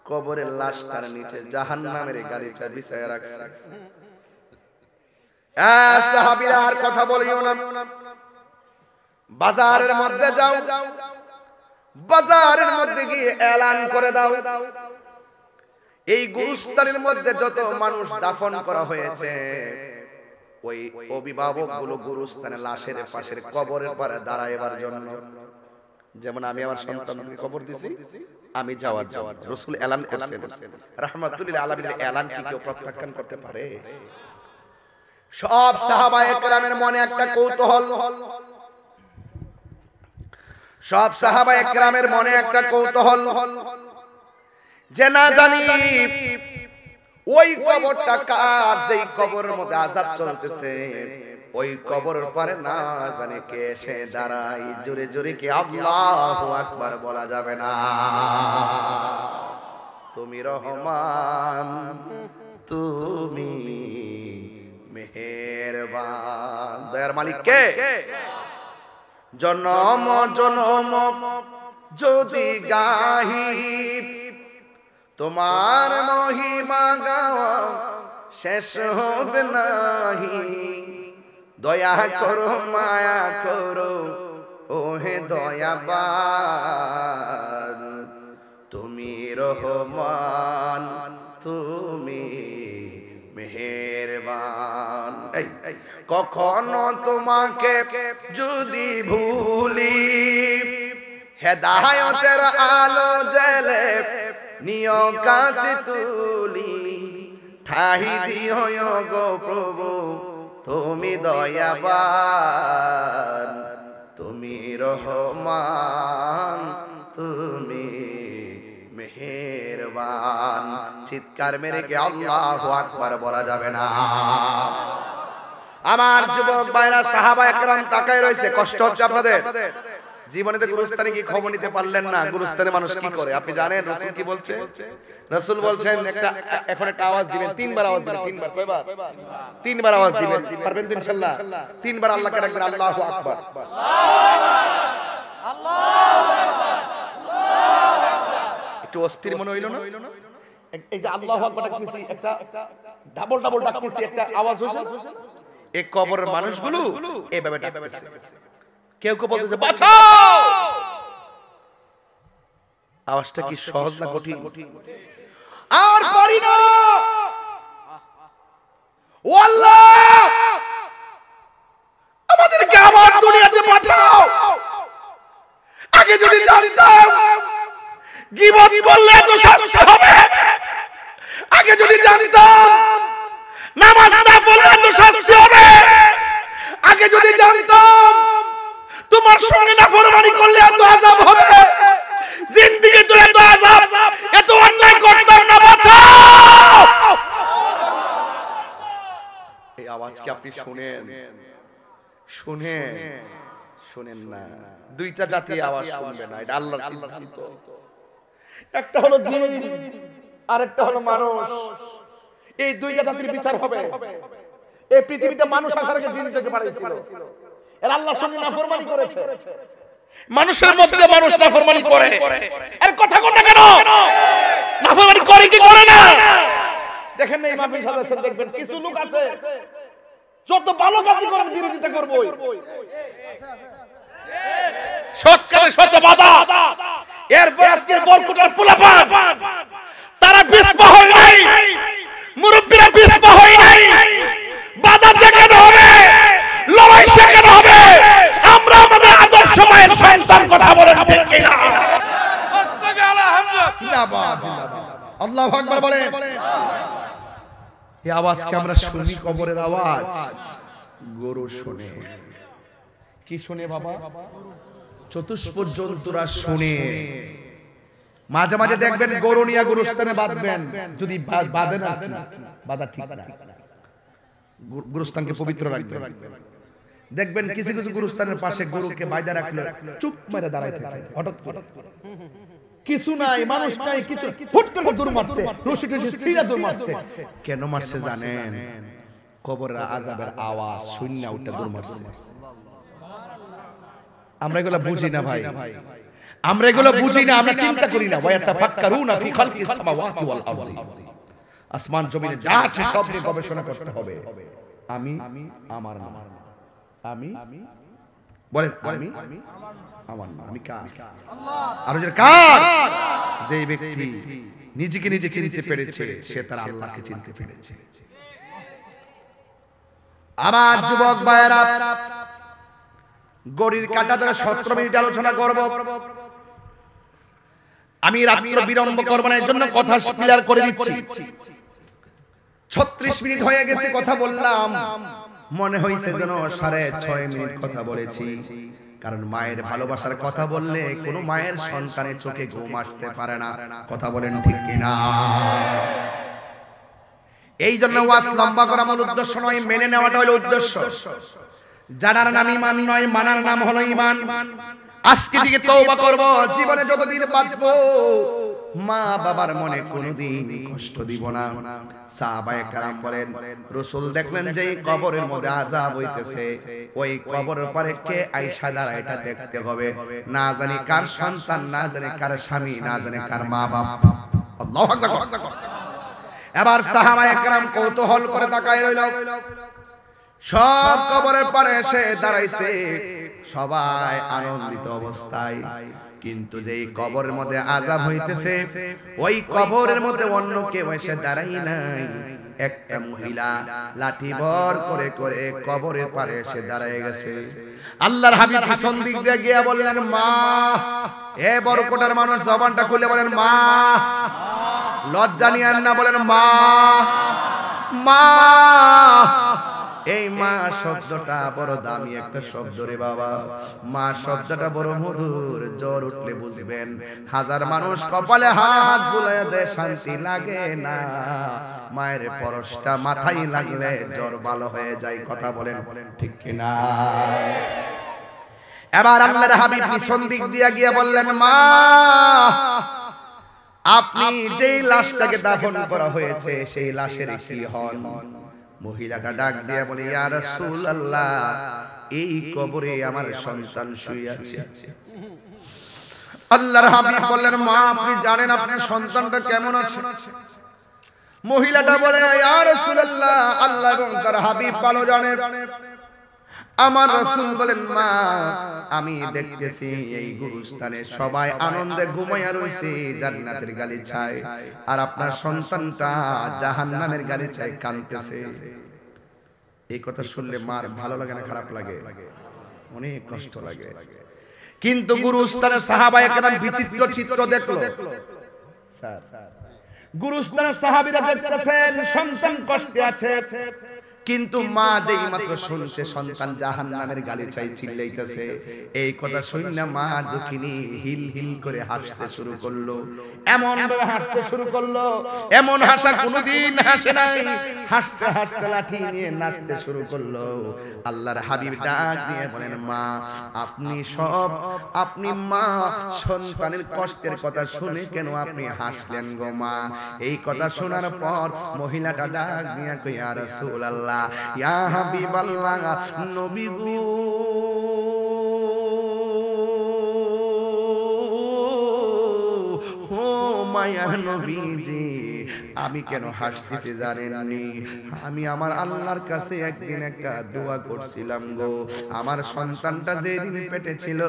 কবরের লাশটার নিচে জাহান্নামের গালিচা বিছায়া রাখছে। সাহাবীরা আর কথা বলিও না, বাজারের মধ্যে যাও, বাজারের মধ্যে গিয়ে এলান করে দাও, এই গুরুস্থানের মধ্যে যত মানুষ দাফন করা হয়েছে ওই অভিভাবক গুলো গুরুস্থানে লাশের পাশের কবরের পারে দাঁড়াইবার জন্য। যেমন আমি আমার সন্তানকে কবর দিছি, আমি যাওয়ার জন্য রাসূল এলান করছেন। রাহমাতুল লিল আলামিন এলান কি কেউ প্রত্যাখ্যান করতে পারে? সব সাহাবায়ে কেরামের মনে একটা কৌতূহল, সব সাহাবায়ে কেরামের মনে একটা কৌতূহল যে না জানি ওই কবরটা কার, যেই কবরের মধ্যে আযাব চলতেছে ওই কবরের পরে না জানি কে এসে দাঁড়ায়। জোরে জোরে কি আল্লাহু আকবার বলা যাবে না? তুমি রহমান, তুমি মেহেরবান। দয়ার মালিক কে? জনম জনম যদি গাহি তোমার মহিমা গাওয়া শেষ হবে নাহি। দয়া করো মায়া করো ওহে দয়াবান, তুমি রহমান তুমি মেহেরবান। কখনো তোমাকে যদি ভুলি, হেদায়েতের আলো জেলে নিয় কাছে তুলি, ঠাই দিও গো প্রভু তুমি দয়াবান, তুমি রহমান, তুমি মেহেরবান। চিৎকার মেরে কে আল্লাহু আকবার বলা যাবে না? আমার যুবক ভাইরা, সাহাবা একরাম তাকায় রয়েছে। কষ্ট হচ্ছে আপনাদের? জীবনেতে গুরুস্থানে কি খবর নিতে পারলেন না? গুরুস্থানে মানুষ কি করে আপনি জানেন? রাসূল কি বলছে? রাসূল বলছেন এখন একটা আওয়াজ দিবেন, তিনবার আওয়াজ দিবেন। তিনবার? কয়বার? তিনবার আওয়াজ দিবেন। পারবেন তো ইনশাআল্লাহ? তিনবার আল্লাহকে ডাকবেন, আল্লাহু আকবার। একটু অস্থির মনে হইল না? এই যে আল্লাহু আকবার ডাকতেছি, একটা ডাবল ডাবল ডাকতেছি, একটা আওয়াজ হইছে। এই কবরের মানুষগুলো এইভাবে ডাকতেছে। কেউ কেউ বলতেছে বাঁচাও। আওয়াজটা কি সহজ না কঠিন? আর পারি না, ও আল্লাহ আমাদেরকে আবার দুনিয়াতে পাঠাও। আগে যদি জানতাম গীবত করলে এত শাস্তি হবে, আগে যদি জানতাম নামাজ না পড়লে এত শাস্তি হবে, আগে যদি জানতাম তোমার সঙ্গে নাফরমানি করলে এত আযাব হবে, জিন্দেগি তো এত আযাব, এত অন্যায় করতাম না, বাঁচাও। এই আওয়াজ কি আপনি শুনেন? শুনেন না? দুইটা জাতি আওয়াজ শুনবে না, এটা আল্লাহর সিদ্ধান্ত। একটা হলো জিন, আরেকটা হলো মানুষ। এই দুইটা জাতির বিচার হবে। এই পৃথিবীতে মানুষ আসার আগে জিন থেকে পাঠিয়েছিল। এর আল্লাহর সঙ্গে নাফরমানি করেছে। মানুষের মধ্যে মানুষ নাফরমানি করে। এর কথা কোন না কেন? নাফরমানি করে কি করে না? দেখেন না এই মাহফিল সাজাচ্ছেন, দেখবেন কিছু লোক আছে যত ভালো কাজই করেন বিরোধিতা করবই। সৎ কাজে শত বাধা। এরপর আজকের বরকতার পোলাপান তারা পিছপা হয় নাই, মুরব্বীরা পিছপা হয় নাই। বাধা শেখানো হবে, লড়াই শেখানো হবে। আমরা আমাদের আদর্শ মায়ের সন্তান, কথা বলেন ঠিক কিনা? আল্লাহু আকবার বলেন। এই আওয়াজকে আমরা শুনি, কবরের আওয়াজ। গরু শুনে। কি শুনে বাবা? চতুষ্পদ জন্তুরা শুনে। মাঝে মাঝে দেখবেন গরু নিয়ে গুরুস্থানে বাঁধবেন, যদি বাঁধে না, বাঁধা ঠিক না। গুরুস্থানকে পবিত্র রাখবেন। দেখবেন কিছু কিছু গুরুস্থানের পাশে গরুকে বাইধা রাখলে চুপ মেরে দাঁড়ায় থাকে। হঠাৎ করে কিছু নাই, মানুষ নাই, কিছু হুট করে দূর মারছে, রশি টশি ছিঁড়া দূর মারছে। কেন মারছে জানেন? কবরের আযাবের আওয়াজ শুননা উঠে দূর মারছে। আমরা এগুলো বুঝি না ভাই, আমরা এগুলো বুঝি না, আমরা চিন্তা করি না। ওয়া তাফাক্কারুনা ফি খালকিস সামাওয়াতি ওয়াল আরদি। আসমান জমিনে যা আছে সব নিয়ে গবেষণা করতে হবে। আমি আমার না, আমি বলেন আমি আমার না, আমি কার? আল্লাহ। আর যে কার? যে ব্যক্তি নিজেকে নিজে চিনতে পেরেছে সে তার আল্লাহকে চিনতে পেরেছে। আমার যুবক ভাইরা, গড়ির কাঁটা ধরে 17 মিনিট আলোচনা করব। আমি রাত্র বিলম্ব করব না, এর জন্য কথা ক্লিয়ার করে দিচ্ছি। 36 মিনিট হয়ে গেছে কথা বললাম, মনে হইছে যেন 6.5 মিনিট কথা বলেছি। কারণ মায়ের ভালোবাসার কথা বললে কোনো মায়ের সন্তানের চোখে ঘুম আসতে পারে না। কথা বলেন ঠিক কিনা? এই জন্য ওয়াজ লম্বা করা মূল উদ্দেশ্য নয়, মেনে নেওয়াটা হলো উদ্দেশ্য। জানার নাম ঈমান নয়, মানার নাম হলো ঈমান। আজকে থেকে তওবা করব, জীবনে যতদিন বাঁচব মা বাবার মনে কোনোদিন কষ্ট দিব না। সাহাবায়ে কেরাম বলেন, রাসূল দেখলেন যে কবরের মধ্যে আযাব হইতেছে, ওই কবরের পরে কে আয়েশা দ্বারা এটা দেখতে হবে। না জানি কার সন্তান, না জানি কার স্বামী, না জানি কার মা বাপ। আল্লাহু আকবার। এবার সাহাবায়ে কেরাম কৌতূহল করে তাকায় রইল। সব কবরের পরে এসে দাঁড়াইছে, সবাই আনন্দিত অবস্থায়। কিন্তু যেই কবরের মধ্যে আযাব হইতেছে ওই কবরের মধ্যে অন্য কেউ এসে দাঁড়াই নাই, একটা মহিলা লাঠি ভর করে করে কবরের পারে এসে দাঁড়ায় গেছে। আল্লাহর হাবিব পিছন দিক দিয়ে গিয়ে বললেন মা, এ বরকটার মানুষ জবানটা খুলে বলেন মা, লজ্জা নিয়েন না, বলেন মা মা। এই মা শব্দটা বড় দামি একটা শব্দ রে বাবা, মা শব্দটা বড় মধুর, জ্বর উঠলে বুঝবেন হাজার মানুষ কপালে হাত বুলায় দেয় শান্তি লাগে না, মায়ের পরশটা মাথায় লাগলে জ্বর ভালো হয়ে যায়, কথা বলেন ঠিক কিনা? এবার আল্লাহর হাবিব পিছন দিক দিয়ে গিয়ে বললেন মা, আপনি যেই লাশটাকে দাফন করা হয়েছে সেই লাশের কি হন? মহিলাটা ডাক দিয়ে বলে ইয়া রাসূলুল্লাহ, এই কবরে আমার সন্তান শুয়ে আছে। আল্লাহর হাবিব বললেন মা, আপনি জানেন আপনার সন্তানটা কেমন আছে? মহিলাটা বলে ইয়া রাসূলুল্লাহ, আল্লাহ এবং তার হাবিব ভালো জানে। আমার রাসূল বলেন মা, আমি দেখতেছি এই গুরুস্থানে সবাই আনন্দে ঘুমাইয়া রইছে জান্নাতের গালিচায়, আর আপনার সন্তানটা জাহান্নামের গালিচায় কাঁদতেছে। এই কথা শুনলে মার ভালো লাগে না খারাপ লাগে? অনেক কষ্ট লাগে। কিন্তু গুরুস্থানের সাহাবায়ে কেরাম বিচিত্র চিত্র দেখলো। স্যার, গুরুস্থানের সাহাবীরা দেখতেছেন সন্তান কষ্টে আছে, কিন্তু মা যেই মাত্র শুনছে সন্তান জাহান্নামের গালিচায় চিল্লাইতেছে, এই কথা শুনে মা দুঃখিনী হিল হিল করে হাসতে শুরু করলো। এমন ভাবে হাসতে শুরু করলো, এমন হাসা কোনোদিন হাসে নাই। হাসতে হাসতে লাঠি নিয়ে নাচতে শুরু করলো। আল্লাহর হাবিব ডাক দিয়ে বলেন মা, আপনি মা সন্তানের কষ্টের কথা শুনে কেন আপনি হাসলেন গো মা? এই কথা শোনার পর মহিলাটা ডাক দিয়ে কই ইয়া রাসূলুল্লাহ, ইয়া হাবিবাল্লাহ, নবী গো, ও মায়ার নবীজি, আমি কেন হাসতেছি জানেননি? আমি আমার আল্লাহর কাছে একদিন একটা দোয়া করছিলাম গো। আমার সন্তানটা যেদিন পেটে ছিল,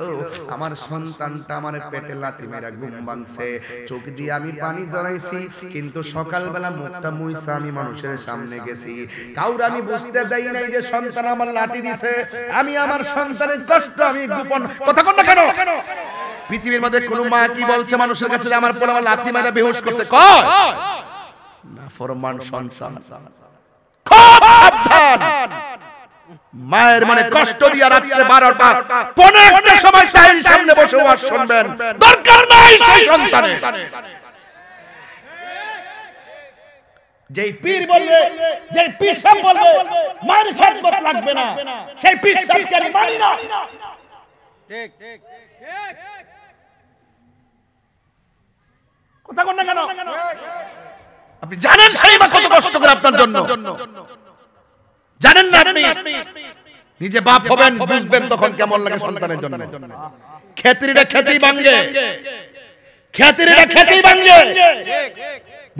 আমার সন্তানটা আমার পেটে লাথি মেরা ঘুম ভাঙছে, চোখ দিয়ে আমি পানি জড়াইছি, কিন্তু সকালবেলা মুখটা মুইসা আমি মানুষের সামনে গেছি, কাউরে আমি বুঝতে দেই নাই যে সন্তান আমার লাঠি দিছে। আমি আমার সন্তানের কষ্ট আমি গোপন কথা কন না কেন? পৃথিবীর মধ্যে কোন মা কি বলছে মানুষের কাছে যে আমার পোলা আমার লাথি মেরে বেহুশ করছে? কয় না ফরমান সন্তান। খুব সাবধান, মায়ের মানে কষ্ট দিয়া রাত্রে 12টা 15টার সময় তাহির সামনে বসে ওয়াজ শুনবেন, দরকার নাই সেই সন্তানের। যেই পীর বলবে, যেই পীর সাহেব বলবে মায়ের খেদমত লাগবে না, সেই পীর সাহেবকে আমি মানি না। ঠিক ঠিক কথা কন না কেন? আপনি জানেন সেই মা কত কষ্ট করে আপনার জন্য, জানেন না? আপনি নিজে বাপ হবেন, বুঝবেন তখন কেমন লাগে সন্তানের জন্য। খেতিরিটা খেতেই ভাঙে, খেতিরিটা খেতেই ভাঙে।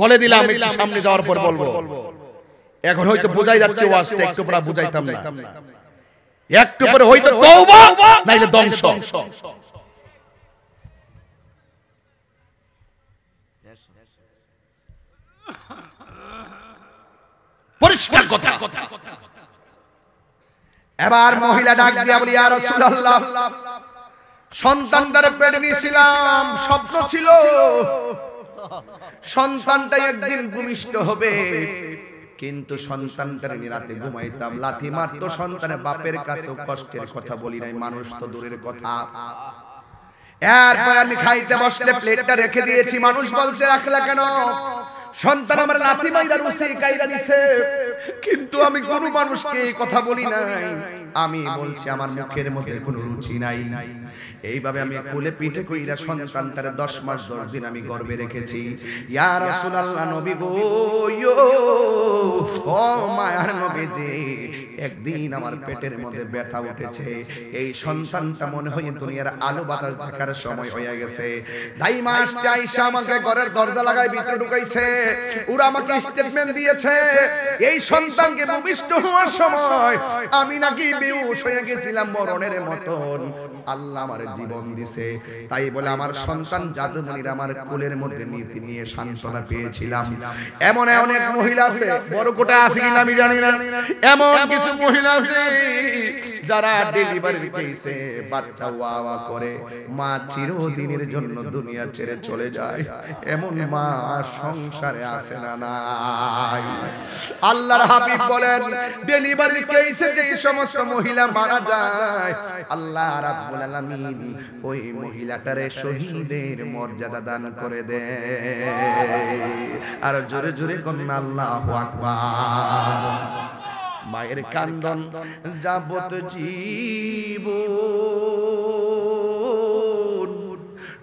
বলে দিলাম একটু সামনে যাওয়ার পর বলবো। এখন হয়তো বোঝাই যাচ্ছে ওয়াজটা, একটু পরে বুঝাইতাম না, একটু পরে হয়তো তওবা নাইলে ধ্বংস। পরিষ্কার কথা। এবার মহিলা ডাক দিয়া বলি ইয়া রাসূলুল্লাহ, সন্তানটার পেটে নিয়েছিলাম, স্বপ্ন ছিল সন্তানটা একদিন ভূমিষ্ঠ হবে, কিন্তু সন্তানটার রাতে ঘুমাইতাম, লাথি মারতো সন্তানের বাপের কাছেও কষ্টের কথা বলি নাই, মানুষ তো দূরের কথা। এরপর আমি খাইতে বসলে প্লেটটা রেখে দিয়েছি, মানুষ বলছে রাখলা কেন? সন্তান আমার লাথি মাইরা রুচি কাইরা নিছে, কিন্তু আমি কোন মানুষকে এই কথা বলি নাই। আমি বলছি আমার মুখের মধ্যে কোনো রুচি নাই। এইভাবে আমি কোলে পিঠে কইরা সন্তানটারে 10 মাস 10 দিন আমি গর্ভে রেখেছি। ইয়া রাসূলুল্লাহ, নবী গো, ও মায়ার নবীজি, একদিন আমার পেটের মধ্যে ব্যথা উঠেছে, এই সন্তানটা মনে হয় দুনিয়ার আলো বাতাস দেখার সময় হয়ে গেছে। দাই মাস চাইসা আমাকে ঘরের দরজা লাগায় ভিতরে ঢুকাইছে, ওরা আমাকে স্টেটমেন্ট দিয়েছে এই সন্তানকে ভূমিষ্ঠ হওয়ার সময় আমি নাকি বেহুশ হয়ে গেছিলাম মরণের মতন, আল্লাহ আমার জীবন দিছে। তাই বলে আমার সন্তান জাদুমণির আমার কোলের মধ্যে নীতি নিয়ে সান্ত্বনা পেয়েছিলাম। এমন অনেক মহিলা আছে, বড় কোটা আছে কিনা আমি জানি না, এমন কিছু মহিলা আছে যারা ডেলিভারি পেয়েছে বাচ্চা ওয়া করে মা চিরদিনের জন্য দুনিয়া ছেড়ে চলে যায়, এমন মা সংসারে আসে না নাই। আল্লাহর হাবিব বলেন ডেলিভারি কেসে যে সমস্ত মহিলা মারা যায় আল্লাহ রাব্বুল আলামিন ওই মহিলাটারে শহীদের মর্যাদা দান করে দেয়। আর জোরে জোরে কোন আল্লাহু আকবার। মায়ের কান্দন যাবত জীবন,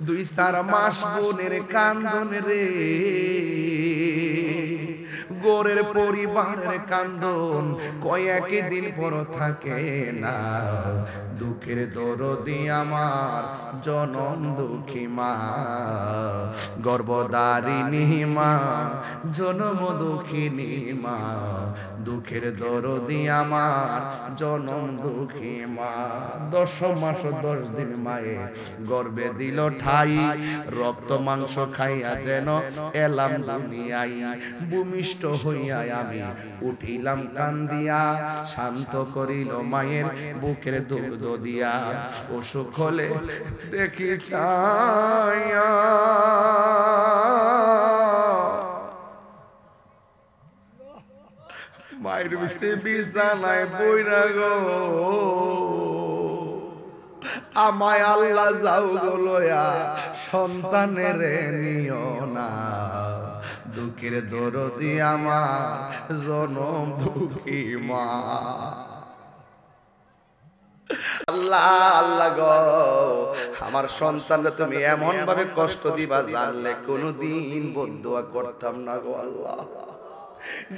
2-4 মাস বোনের কান্দন রে, গোরের পরিবারের কান্দন কয়েক দিন পর থাকে না। দুঃখের দরদি আমার জনম দুঃখী মা, গর্ভধারিণী মা, জনম দুঃখিনী মা, দুঃখের দরদি আমার জনম দুঃখী মা। 10 মাস 10 দিন মায়ে গর্ভে দিল ঠাই, রক্ত মাংস খাইয়া যেন এলাম দুনিয়ায়, ভূমিষ্ঠ হইয়া আমি উঠিলাম কান্দিয়া, শান্ত করিল মায়ের বুকের দুগ্ধ দিয়া, অসুখ হলে দেখি চাইয়া মায়ের বিছে বিছানায় বইরা গো, আমায় আল্লাহ যাও গো লয়া সন্তানের নিও না, দুঃখের দরদি আমার জনম দুঃখী মা। আল্লাহ আল্লাহ গো, আমার সন্তানরা তুমি এমন ভাবে কষ্ট দিবা জানলে কোনদিন বদদুয়া করতাম না গো আল্লাহ।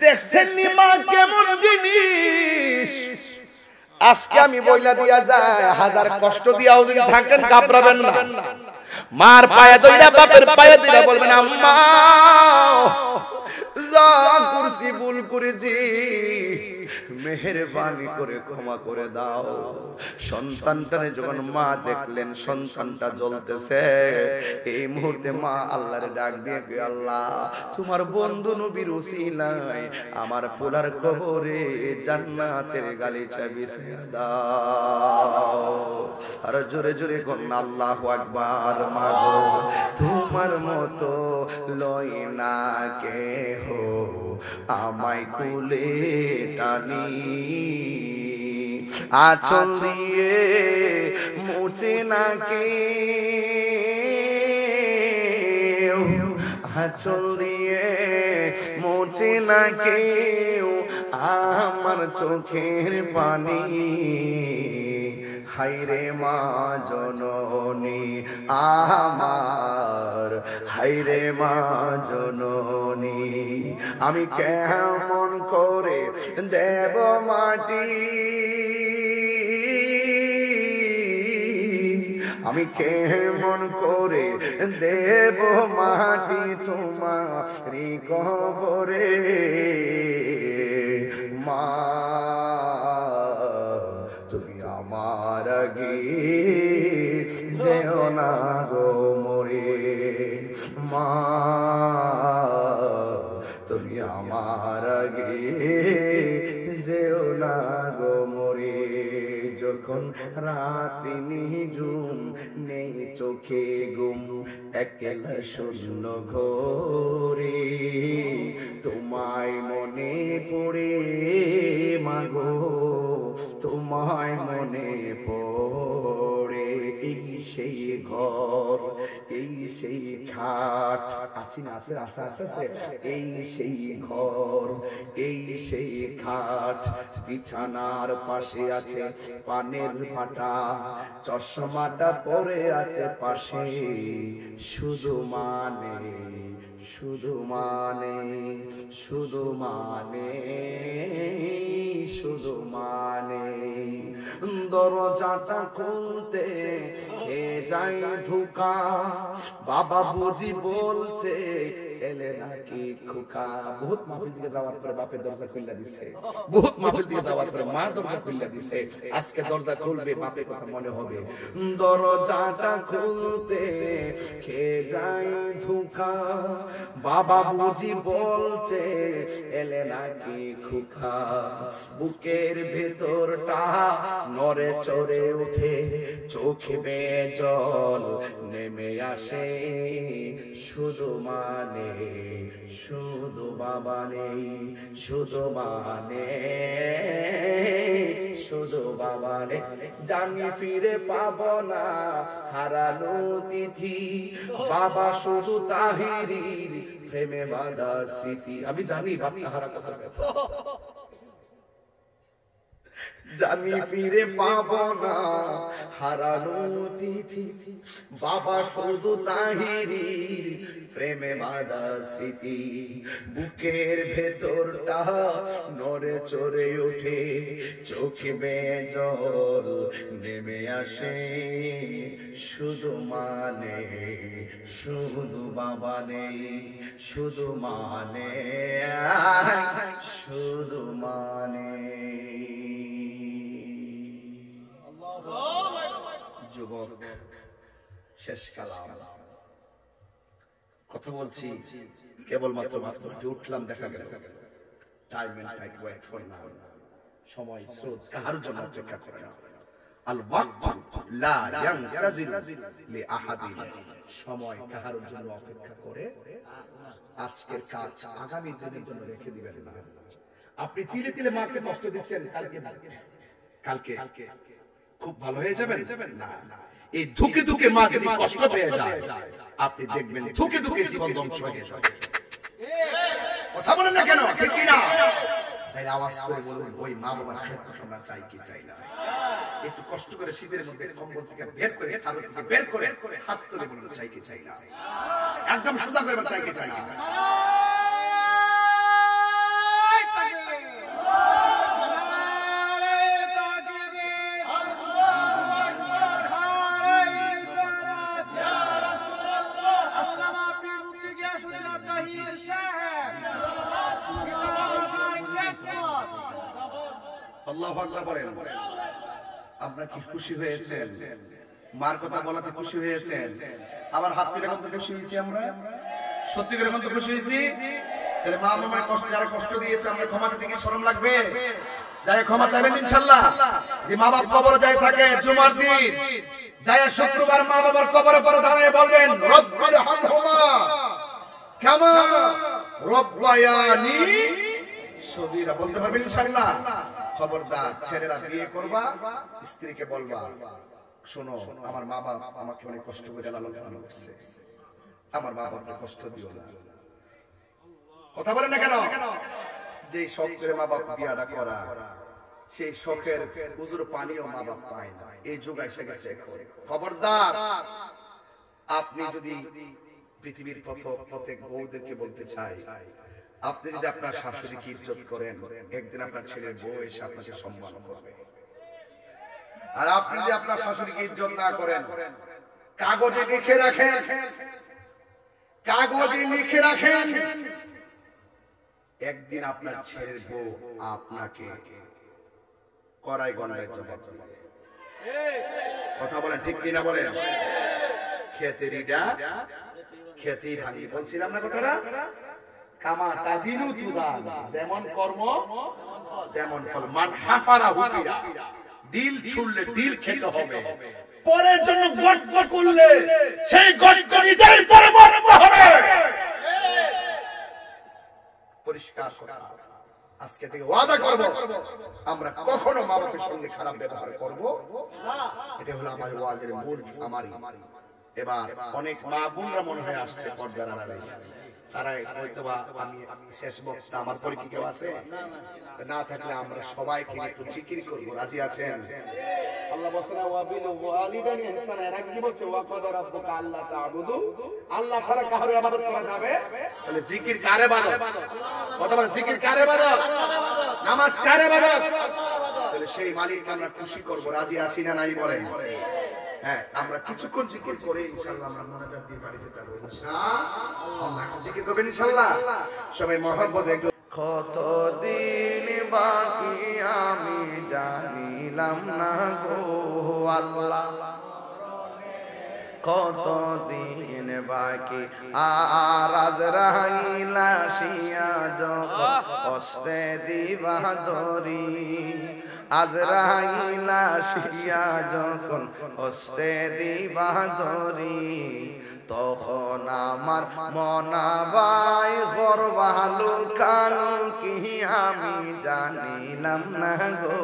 দেখছেন নি মা কেমন জিনিস, আজকে আমি বইলা দিয়া যায় হাজার কষ্ট দিয়াও যদি থাকেন ঘাবড়াবেন না। মার পায়ে ধইরা বাপের পায়ে ধইরা বলবেন আম্মা যা করছি ভুল করেছি, মেহেরবানি করে ক্ষমা করে দাও। সন্তানটারে যখন মা দেখলেন সন্তানটা জ্বলতেছে, এই মুহূর্তে মা আল্লাহর ডাক দিয়ে গে আল্লাহ তোমার বন্ধু নবীর উসিলায় আমার পোলার কবরে জান্নাতের গালিচা বিছিয়ে দাও। আর জোরে জোরে কোন আল্লাহু আকবার। মা গো তোমার মতো লই না কেহ আমায় কুলে টানি, আঁচল দিয়ে মুছে না কেউ, আঁচল দিয়ে মুছে না কেউ আমার চোখের পানি, হায়রে মা জননী আমার, হায়রে মা জননী আমি কেমন করে দেব মাটি, আমি কেমন করে দেব মাটি তোমারি কবরে, মা তুমি আমার আগে যেও না গো মরে, মা তুমি আমার আগে যেও না গো মরে। যখন রাতে নিঝুম নেই চোখে ঘুম, একলা শূন্য ঘরে তোমায় মনে পড়ে মাগো, তোমায় মনে পড়ে। এই সেই ঘর, এই সেই খাট, আছি না আছে আছে আছে আছে, এই সেই ঘর, এই সেই খাট, বিছানার পাশে আছে পানের ফাটা, চশমাটা পরে আছে পাশে, শুধু মানে শুধু মানে শুধু মানে শুধু মানে দরজাটা খুলতে কে যায় ধোকা বাবা বুঝি বলছে এলে নাকি খোকা বহুত মাহফিল থেকে যাওয়ার পরে বাপের দরজা খুললা দিছে বহুত মাহফিল থেকে যাওয়ার পরে মা দরজা খুললা দিছে আজকে দরজা খুলবে বাপের কথা মনে হবে দরজাটা খুলতে কে যায় ধোকা বাবা বুঝি বলছে এলে নাকি খোকা বুকের ভেতরটা নড়ে চড়ে উঠে চোখে বেয়ে জল নেমে আসে শুধু মানে শুধু বাবা নেই শুধু মানে শুধু বাবা নেই জানি ফিরে পাবো না হারানো তিথি বাবা শুধু তাহিরির প্রেমে বাঁধা স্মৃতি আমি জানি বাবা হারা কথা জানি ফিরে পাবো না হারানো তিথি বাবা শুধু তাহিরির প্রেমে বাঁধা স্মৃতি বুকের ভেতরটা নড়ে চড়ে ওঠে চোখে বেয়ে জল নেমে আসে শুধু মানে শুধু বাবা নেই শুধু মানে শুধু মানে যুবক শেষ কালাম কথা বলছি কেবলমাত্র উঠলাম দেখা গেল time and tide wait for now সময় স্রোত কার জন্য অপেক্ষা করে না আল ওয়াক্তু লা ইয়ানতাজির লি আহাদিন সময় কার জন্য অপেক্ষা করে আজকের কাজ আগামী দিনের জন্য রেখে দিবেন না আপনি তিলে তিলে মাকে কষ্ট দিচ্ছেন কালকে খুব ভালো হয়ে যাবেন না এই ধুকে ধুকে মা যদি কষ্ট পেয়ে যায় আপনি দেখবেন ধুকে ধুকে জীবন ধ্বংস হয়ে যাবে কথা বলেন না কেন ঠিক কি না তাই আওয়াজ করে বলুন ওই মা বাবার খেদমত আমরা চাই কি চাই না একটু কষ্ট করে শীতের মধ্যে কম্বল থেকে বের করে চাদর থেকে বের করে হাত তুলে বলুন চাই কি চাই না একদম সোজা করে চাই কি চাই না আল্লাহু আকবার বলেন আপনারা কি খুশি হয়েছেন মার কথা বলাতে খুশি হয়েছেন আবার হাত তুলে কত খুশি হয়েছি আমরা সত্যি করে কত খুশি হয়েছি তাহলে মা বাবার কষ্ট যারা কষ্ট দিয়েছে আমরা ক্ষমা চাইতে কি শরম লাগবে যাই ক্ষমা চাইবেন ইনশাআল্লাহ যে মা বাবা কবরে যায় থাকে জুমার দিন যায় শুক্রবার মা বাবার কবরে পরে দাঁড়িয়ে বলবেন রব্বির হামহুমা কামা রব্বায়ানি সগীরা বলতে পারবেন ইনশাআল্লাহ খবরদার ছেলেরা বিয়ে করবা স্ত্রীকে বলবা শোনো আমার মা বাবা আমাকে অনেক কষ্ট করে লালন পালন করছে আমার মা বাবাকে কষ্ট দিও না কথা বলেন না কেন যে শখ করে মা বাবা বিয়াটা করা সেই শখের হুজুর পানিও মা বাবা পায় না এই যুগ এসে গেছে খবরদার আপনি যদি পৃথিবীর প্রত্যেক বউদেরকে বলতে চাই আপনি যদি আপনার শাশুড়িকে ইজ্জত করেন একদিন আপনার ছেলের বউ এসে আপনাকে সম্মান করবে আর আপনি যদি আপনার শাশুড়িকে ইজ্জত না করেন কাগজে লিখে রাখেন একদিন আপনার ছেলের বউ আপনাকে কড়াই গণায় জবাব দিবে কথা বলেন ঠিক কিনা বলেন খেতেরিডা খেতেই ভাঙি বলছিলাম না কথাটা কামা তাদিনু তুদান যেমন কর্ম তেমন ফল মান হাফারা হুফিরা দিল ছুড়লে দিল খেতে হবে পরের জন্য গর্ত করলে সেই গর্ত নিজের পরে মরতে হবে পরিষ্কার কথা আজকে থেকে ওয়াদা করব আমরা কখনো মা বাবার সঙ্গে খারাপ ব্যবহার করব না এটা হলো আমার ওয়াজের মূল সামারি এবার অনেক মা বোনরা মনে হয় আসছে পর্দার আড়ালে তারা হয়তোবা আমি শেষ বক্তা আমার পরে কি কেউ আছে না থাকলে আমরা সবাইকে একটু জিকির করব রাজি আছেন আল্লাহ বলছেন ওয়া বিল ওয়ালিদাইনি ইহসানা, এরা কি বলছে ওয়া কাদা রাব্বুকা আল্লা তা'বুদু, আল্লাহ ছাড়া কারো ইবাদত করা যাবে? তাহলে জিকির কার ইবাদত? কথা বলেন, জিকির কার ইবাদত? নামাজ কার ইবাদত? তাহলে সেই মালিককে আমরা খুশি করব, রাজি আছি না নাই বলেন? হ্যাঁ, আমরা কিছুক্ষণ জিকির করে ইনশাআল্লাহ আমরা মোনাজাত দিয়ে বাড়িতে যাব ইনশাআল্লাহ। জিকির করবেন ইনশাআল্লাহ সবাই মহব্বত একটু। কতদিন বাকি আমি জানিলাম না গো আল্লাহ, কতদিন বাকি আর আজরাইল আসিয়া যখন হস্তে দিবা ধরি, আজরাইল আসিয়া যখন হস্তে দিবা ধরি, তখন আমার মনাবাই গর্বালু কানু কি আমি জানিলাম না গো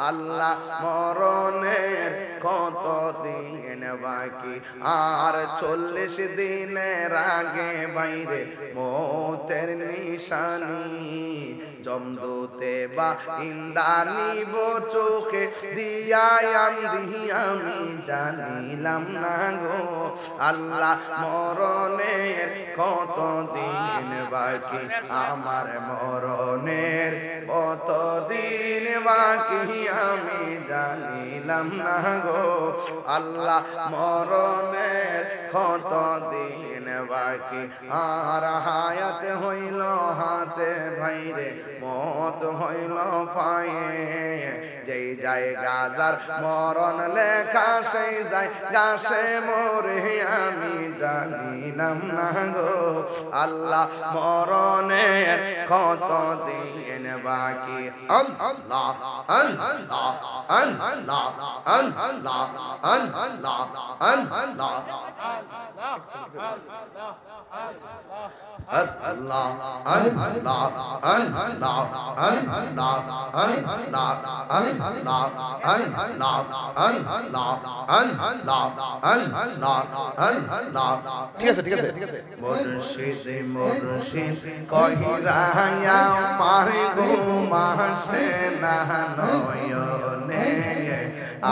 আল্লাহ, মরণের কতদিন বাকি আর 40 দিনের আগে বাইরে মৌতের নিশানি, জমদূতে বা ইন্দানিব চোখে দিয়া আন্ধি আমি জানিলাম না গো আল্লাহ, মরণের কতদিন বাকি আমার, মরণের কতদিন বাকি আমি জানিলাম না গো আল্লাহ, মরণের কতদিন বাকি আর হায়াত হইল হাতে ভাইরে মত হইল পায়ে, যেই জায়গা যার মরণ লেখা সেই গাছে মরে আমি জানিলাম না গো আল্লাহ, মরণের কতদিন বাকি। আল্লাহ আল্লাহ আল্লাহ আল্লাহ আল্লাহ আল্লাহ ঠিক আছে ঠিক আছে ঠিক আছে। মুর্শিদ মুর্শিদ কহিরায়া মারে গো মাসে না নয়নে,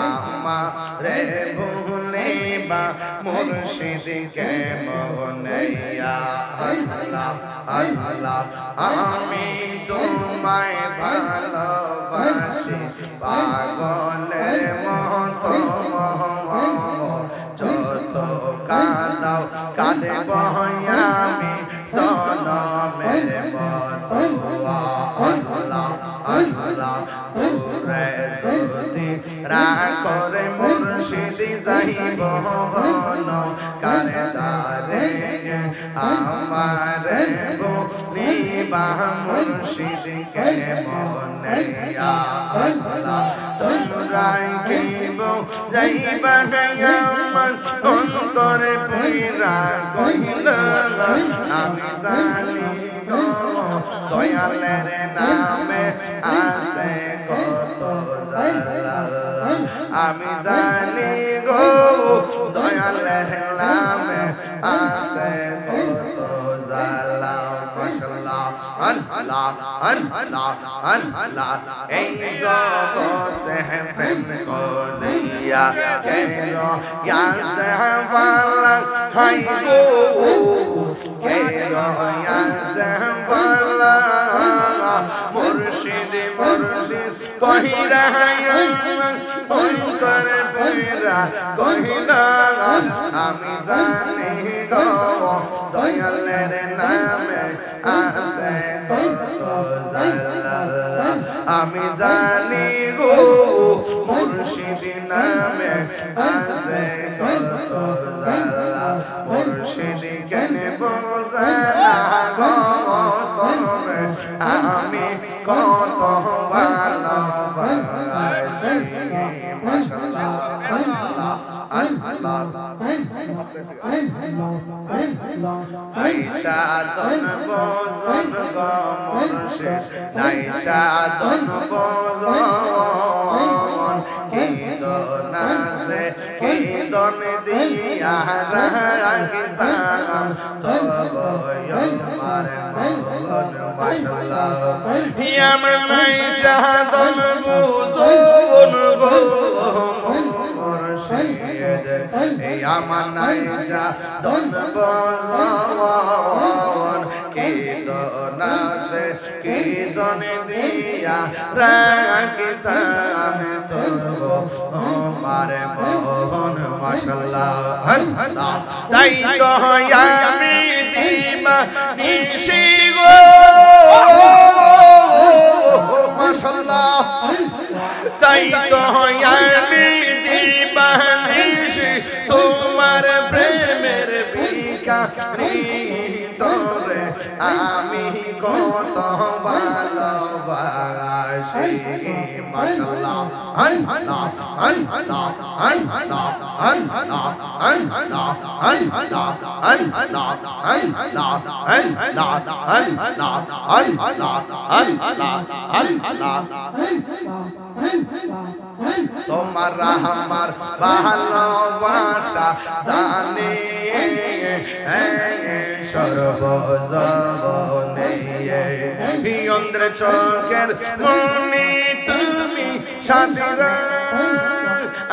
আমারে ভুলে বা মুর্শিদকে মনে, আল্লাহ আল্লাহ আমি তোমায় ভালোবাসি পাগলের মতো, যত কাঁদাও কাঁদেব আমি জনমের মতো, আল্লাহ আল্লাহ তোরে যদি রাখরে মুর্শিদ যাইব বল কারে দারে আমারে বলিবা মুর্শিদকে মনে, আল্লাহ তোমরা গিব যাইবা আমার অন্তরে পইরা কইলা, আমি জানি গো দয়ালের নামে আছে কত জালা, আমি জানি গো দয়ালের নামে আছে কত জালা, মাশাআল্লাহ আল্লাহ আল্লাহ আল্লাহ। এই জগতে প্রেম করিয়া কেন ইয়াসে বালা হাই গো, কেন ইয়াসে বালা মুর্শিদ মুর্শিদ কহিরা অন্তরে পইরা কহিলা, আমি জানি গো দয়ালের নামে আছে কত জালা, আমি জানি গো মুর্শিদ নামে আছে কত জালা, মুর্শিদ কেন বোঝালা গো তোরে আমি কত ভালোবাসি, মাশাআল্লাহ আল্লাহ আইসা দন বজন গো মুর্শিদ, আইসা দন বজন কি দন আছে কি দন দিয়া রাখতাম তবয় আমার মন, মাশাআল্লাহ আমার আইসা দন বজন গো এই আমার নাই যা দন বলন কি দনা সে কি দন দিয়া রাখিতাম তো আমার মোহন মাশাআল্লাহ আল্লাহ তাই তো আমি দিমা নিশি গো মাশাআল্লাহ তাই তো আমি দিবানিশি তোমার প্রেমের ভিখারি তোরে আমি কত ভালোবাসি মাশাআল্লাহ আল্লাহ আল্লাহ আল্লাহ আল্লাহ আল্লাহ আল্লাহ আল্লাহ আল্লাহ তোমার আমার ভালোবাসা জানে সর্বজনে অন্ধ্র চোখের মনি তুমি সাথীরা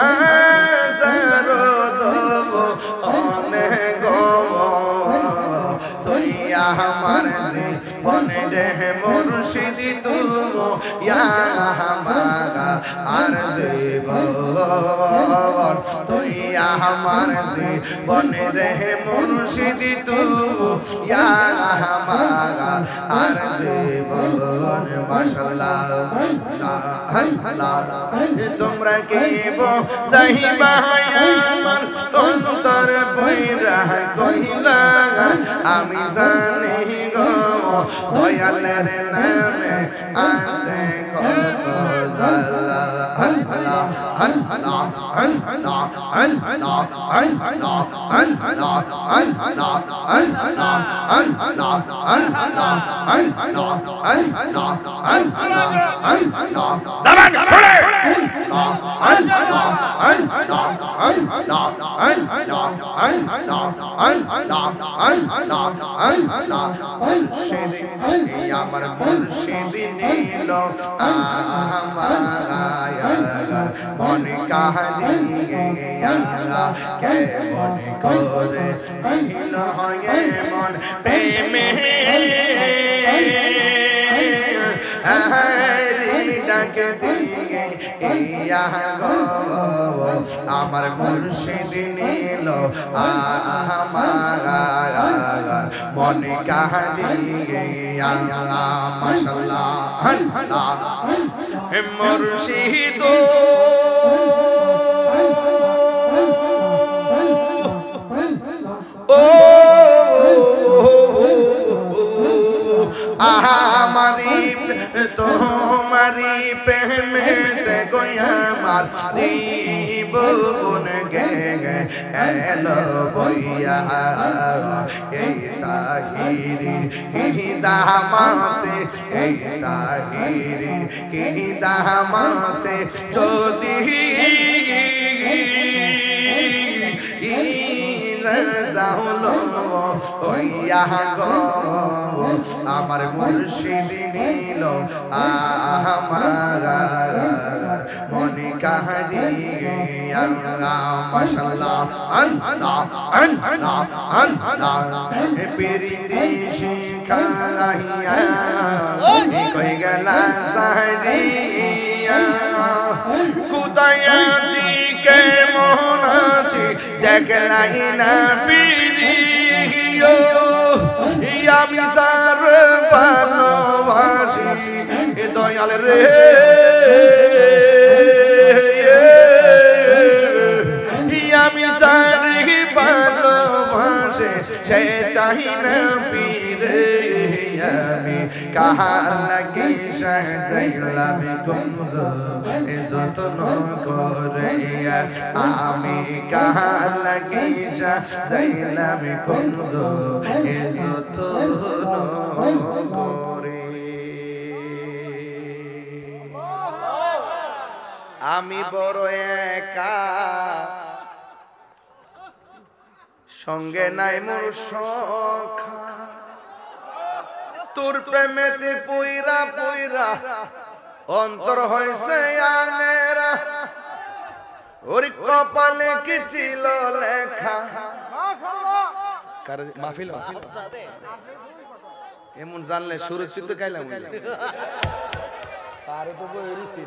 আসারো দেব অনেক তুই আমার জীবনে রে মুর্শিদ তুমো আমার জীবন তুই আমার জীবনে রে মুর্শিদ তুমো আমার জীবন মাশাআল্লাহ তোমরা কে যাইবা আমার অন্তর বইরা কইলা আমি জানি গো দয়ালের নামে আছে কত জালা আল্লাহ আল্লাহ আল্লাহ আল্লাহ আল্লাহ আল্লাহ আল্লাহ আল্লাহ আল্লাহ আল্লাহ আল্লাহ জবান খুলে আমার মুর্শিদ নীল আমার মনে কাহানি কে মনে করে নীল হয়ে মন প্রেমে ডাকে দিয়ে আমার মুর্শিদ নীল আমার মনে কাহানি মাশাআল্লাহ মুর্শিদ ও আমারি তোমারি প্রেমেতে গোয়ামার জীবন গে গে এলো বইয়া এই তাহিরি কি দামাসে এই তাহিরি কি দামাসে যদি আমার মুর্শিদ নীল আমার মনে কাহারি মাশাআল্লাহ আল্লাহ আল্লাহ আল্লাহ প্রীতি শিখাইয়া কই গেলা সাহারিয়া কোথায় আছি কেমন আছি দেখলাই না ফিরিও আমি সার ভালোবাসি দয়াল রে আমি সার ভালোবাসে সে চাই না ফিরে আমি কাহার লাগি সাজাইলাম কুমজ যত্ন করে আমি কাহার লাগি সাজাইলাম কুমজ যত্ন করে আমি বড় একা সঙ্গে নাই মোর সখা তোর প্রেমেতে পইরা পইরা অন্তর হইছে আঙেরা ওর কপালে কি ছিল লেখা মাহফিল এমন জানলে সুরক্ষিত গাইলাম সারে তো বলেছি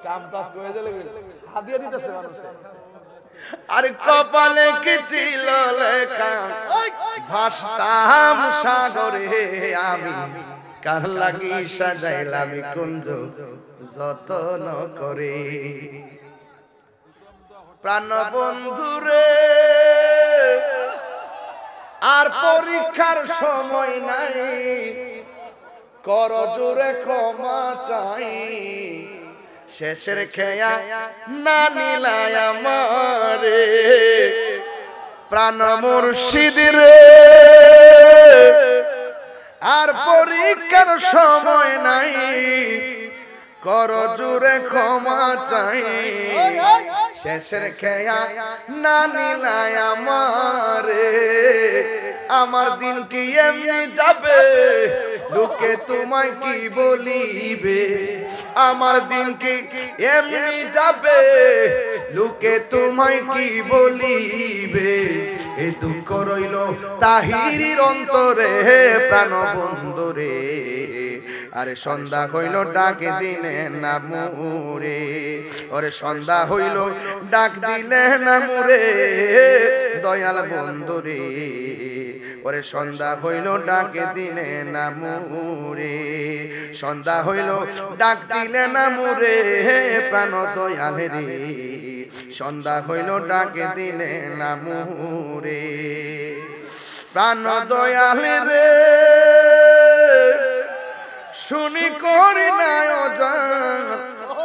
কাম কাজ করে দিলে হাদিয়া দিতেছে মানুষ আর কপালে কি ছিল লেখা ভাসতাম সাগরে আমি কার লাগি সাজাইলাম কুঞ্জ যতন করে প্রাণ বন্ধুরে আর পরীক্ষার সময় নাই কর জোরে ক্ষমা চাই শেষের খেয়া না নিলায় আমারে প্রাণ মুর্শিদ রে আর পরীক্ষার সময় নাই কর জোরে ক্ষমা চাই শেষের খেয়া না নিলায় আমারে আমার দিন কি এমনি যাবে লোকে তোমায় কি বলিবে আমার দিন কি এমনি যাবে লোকে তোমায় কি বলিবে এই দুঃখ রইল তাহিরির অন্তরে প্রাণ বন্ধুরে আরে সন্ধ্যা হইল ডাকে দিলে না মুরে ওরে সন্ধ্যা হইল ডাক দিলে না মুরে দয়াল বন্ধুরে ওরে সন্ধ্যা হইল ডাকে দিলে না মুরে সন্ধ্যা হইল ডাক দিলে না মুরে প্রাণ দয়াল রে সন্ধ্যা হইল ডাকে দিলে না মুরে প্রাণ দয়াল রে শুনি করি না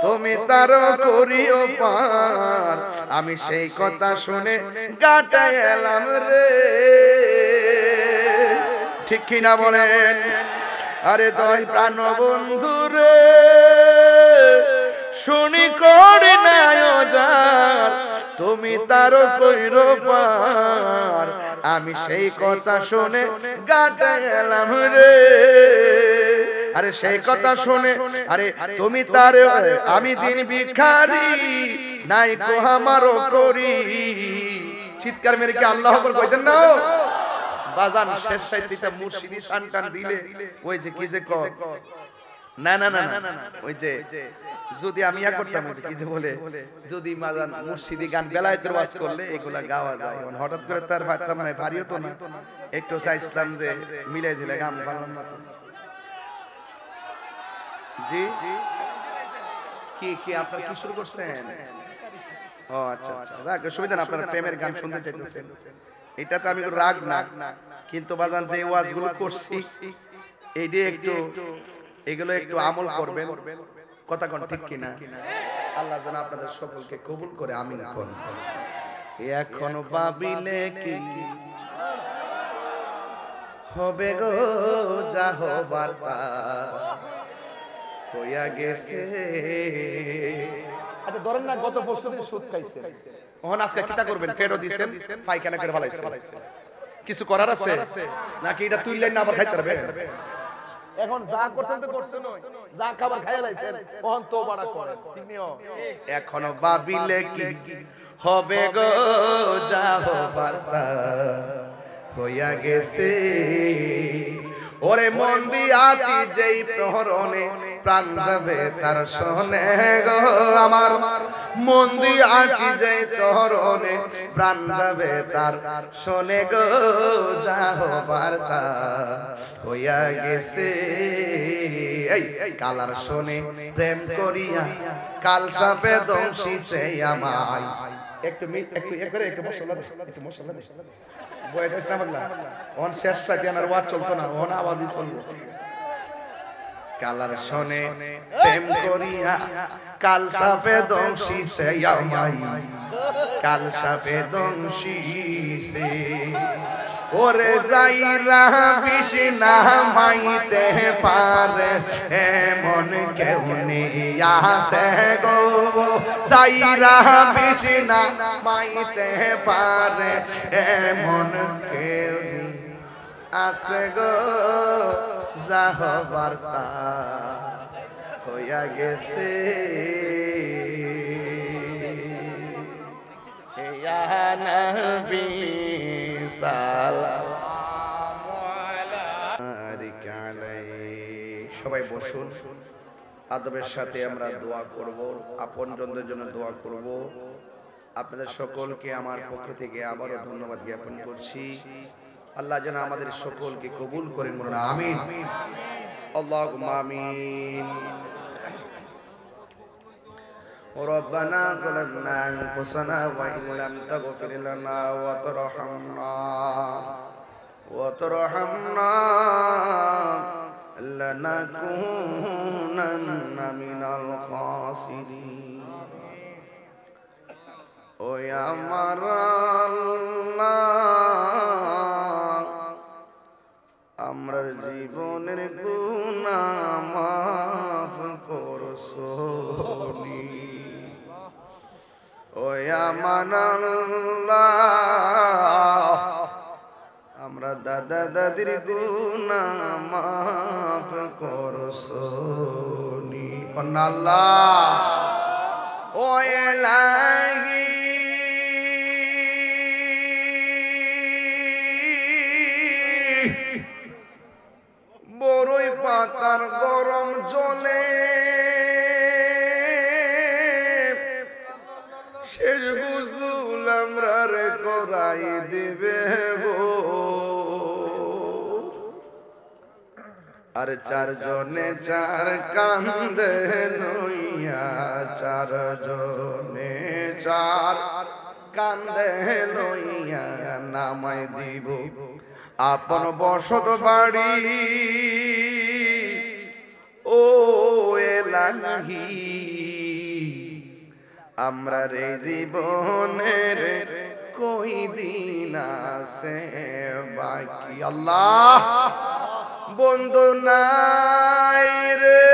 তুমি তার করিও পার আমি সেই কথা শুনে গাটায় এলাম রে ঠিক কিনা বলেন আরে দয় প্রাণ বন্ধু রে শুনি করি না তুমি তার কইরো পার আমি সেই কথা শুনে গাটায় এলাম রে আরে সেই কথা শুনে আরে তুমি তার আমি দিন ভিখারি নাই কো আমারও করি চিৎকার মেরে কি আল্লাহ আকবার কইতেন না বাজান শেষ সাইতিটা মুর্শিদি শানটান দিলে ওই যে কি যে কয় না না না না ওই যে যদি আমি ইয়া করতাম কি যে বলে যদি বাজান মুর্শিদি গান বেলায়েতের ওয়াজ করলে এগুলা গাওয়া যায় হঠাৎ করে তার ভাবতাম না ভারী হতো না একটু চাইছিলাম যে মিলাই দিলে গান পারলাম না জি কি কি আপনারা কি শুরু করছেন ও আচ্ছা আচ্ছা যাক সুবিধা না আপনারা প্রেমের গান শুনতে চাইতেছেন এটা তো আমি রাগ না কিন্তু বাজান যে ওয়াজগুলো করছি এইটা একটু এগুলো একটু আমল করবেন কথা কোন ঠিক কিনা আল্লাহ যেন আপনাদের সকলকে কবুল করে আমিন কোন এখন ভাবিলে কি হবে গো যা হবার তা হইয়া গেছে আচ্ছা ধরেন না গত পরশুদিন সুদ খাইছেন ওহন আজকে কিটা করবেন ফেরো দিবেন পায়খানা করে ফলাইছেন কিছু করার আছে নাকি এটা তুইলেন না আবার খাইতে পারবে এখন যা করছেন তো করছেন যা খাবার খাইয়া লাইছেন ওহন তোবাটা করেন ঠিক নিও এখনো ভাবিলে কি হবে গো যা হবার তা হইয়া গেছে ওরে মন দিয়াছি যেই প্রহরণে প্রাণ যাবে তার শোনে গো আমার মন দিয়াছি যেই চরণে প্রাণ যাবে তার শোনে গো যা হবার তা হইয়া গেছে এই কালার শোনে প্রেম করিয়া কাল সাপে দংশিছে আমায় একটু একটু মশলা দে বয়স না বাংলা ওন শেষ সাইতেনার ওয়াজ চলতো না ওন আওয়াজই চলতো কালার শোনে প্রেম করিয়া কাল সাপে দংশিছে আমায় কাল সাপে দংশিছে ওরে যাইরা বিষ না মাইতে পারে এমন কেউ নেই আসে গো যাইরা বিষ না মাইতে পারে এমন কেউ আসে গো যা হবার তা হইয়া গেছে নবী সালাম। সবাই বসুন, আদবের সাথে আমরা দোয়া করব, আপনজনদের জন্য দোয়া করব। আপনাদের সকলকে আমার পক্ষ থেকে আবারও ধন্যবাদ জ্ঞাপন করছি। আল্লাহ যেন আমাদের সকলকে কবুল করেন, বলুন আমিন। আল্লাহুম্মা আমিন। ربنا ظلمنا أنفسنا وإن لم تغفر لنا وترحمنا لنكونن من الخاسرين। ও আমার আল্লাহ, আমরার জীবনের গুনাহ মাফ করছনি। ও আমার আল্লাহ, আমরা দাদা দাদির গুনাহ মাফ করছনি। কন্যা আল্লাহ, ও ইলাহি বড়ই পাতার গরম জলে শেষ গোসল আমরা রে করাই দিবে গো। আর চারজনে চার কান্দে লইয়া, চারজনে চার কান্দে লইয়া নামাই দিব আপন বসত বাড়ি। ও এলাহি, আমরা রে জীবনের কই দিন আছে বাকি। আল্লাহ, বন্ধু নাই রে,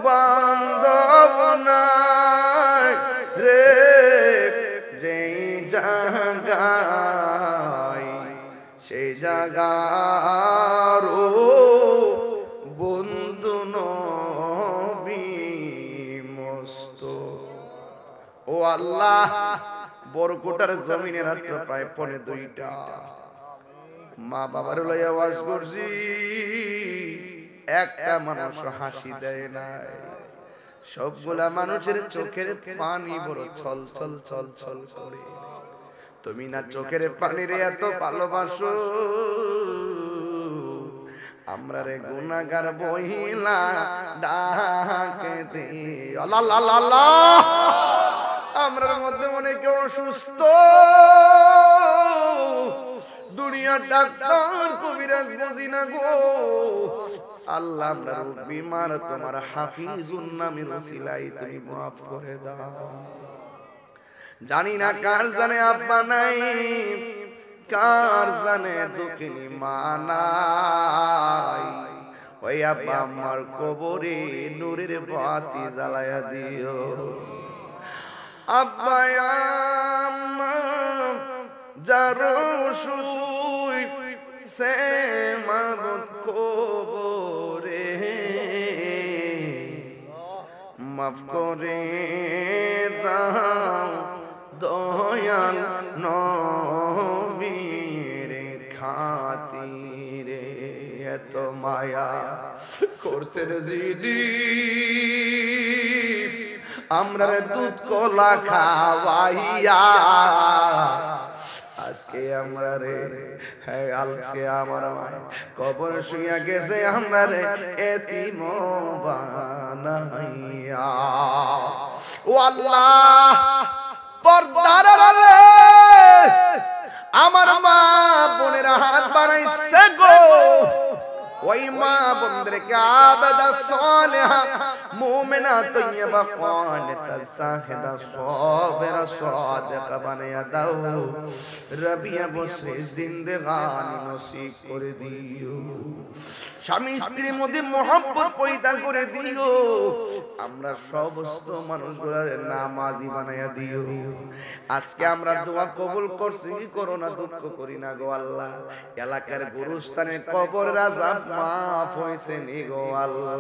বান্ধব নাই রে, যেই জায়গায় সেই জায়গার বন্ধু নবী মস্ত। ও আল্লাহ, বরকোটার জমিনের রাত্র প্রায় 2:45। মা বাবার লইয়া ওয়াজ করছি, একটা মানুষ হাসি দেয় নাই। সবগুলা মানুষের চোখের পানি বড় ছল ছল ছল ছল করে। তুমি না চোখের পানিরে এত ভালোবাসো, আমরা রে গুনাহগার বহিলা ডাকে দে। আল্লাহ আল্লাহ আল্লাহ, আমরার মধ্যে অনেকে অসুস্থ, দুনিয়ার ডাক্তার কবিরাজ বুঝি না গো। আল্লাহ, আমরা বিমার, তোমার হাফিজুন নামের ওসিলায় তুমি মাফ করে দাও। জানি না কার জানে আব্বা নাই, কার জানে দুঃখিনী মা নাই। ওই আব্বা আমার কবরে নূরের বাতি জ্বালায়া দিও। আব্বা আম্মা যারো শুই সে মাবুদ কবরে মাফ করে দাও দয়াল নবীর খাতিরে। এত মায়া করতেন জিদি, আমরা দুধ কলা খাওয়াইয়া আজকে আমরা রে, হ্যাঁ আজকে আমার কবর শুইয়া গেছে, আমরা রে এতিম বানাইয়া। ও আল্লাহ, পর্দার আড়ালে আমার মা বোনেরা হাত বানাইছে গো। ওই মা বোনদেরকে আবেদা সালেহা মুমিনা তয়্যিবা কানিতা সাহিদা সাবিরা সাদিকা বানায়া দাও। রবিয়া বসে জিন্দেগানি নসিব করে দিও। স্বামী স্ত্রীর মধ্যে মহব্বত পয়দা করে দিও। আমরা সমস্ত মানুষগুলার নামাজি বানাইয়া দিও। আজকে আমরা দোয়া কবুল করছি কি করো না, দুঃখ করি না গো আল্লাহ। এলাকার গুরুস্থানে কবরের আযাব মাফ হইছে নি গো আল্লাহ।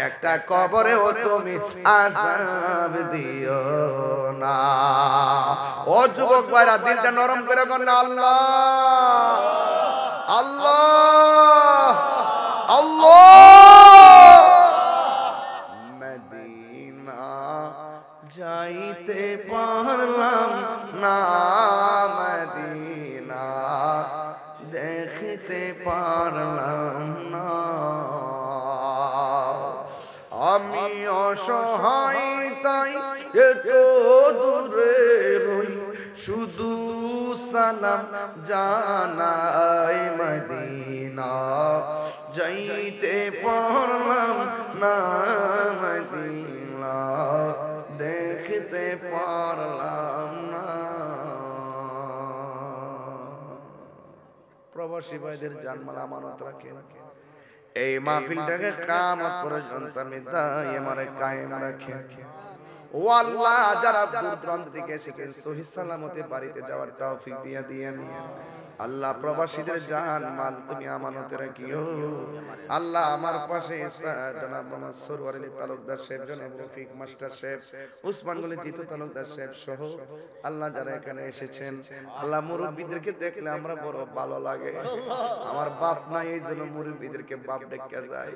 একটা কবরেও তুমি আযাব দিও না। ও যুবক ভাইরা, দিলটা নরম করে বলেন আল্লাহ আল্লাহ আল্লাহ। মদিনা যাইতে পারলাম না, মদিনা দেখতে পারলাম না। আমি অসহায় তাই এত দূরে রই, শুধু সালাম জানাই। মদিনা যাইতে পারলাম না, মদিনা দেখতে পারলাম না। প্রবাসী ভাইদের জানমাল আমানত রাখে। এই মাহফিলটাকে কিয়ামত পর্যন্ত আমি দায়মারে কায়েম রাখে। ও আল্লাহ, যারা দূর দূরান্ত থেকে এসেছেন সহিহ সালামতে বাড়িতে যাওয়ার তৌফিক দিয়া দিয়েন। আল্লাহ, প্রবাসীদের জান মাল তুমি আমানতে রাখিও। আল্লাহ, আমার পাশে জনাব সরওয়ার আলী তালুকদার সাহেব, জনাব রফিক মাস্টার সাহেব, উসমান গনি জিতু তালুকদার সাহেব সহ আল্লাহ যারা এখানে এসেছেন, আল্লাহ মুরব্বিদেরকে দেখলে আমরা বড় ভালো লাগে। আমার বাপ নাই, এই জন্য মুরব্বিদেরকে বাপ ডেকে যায়।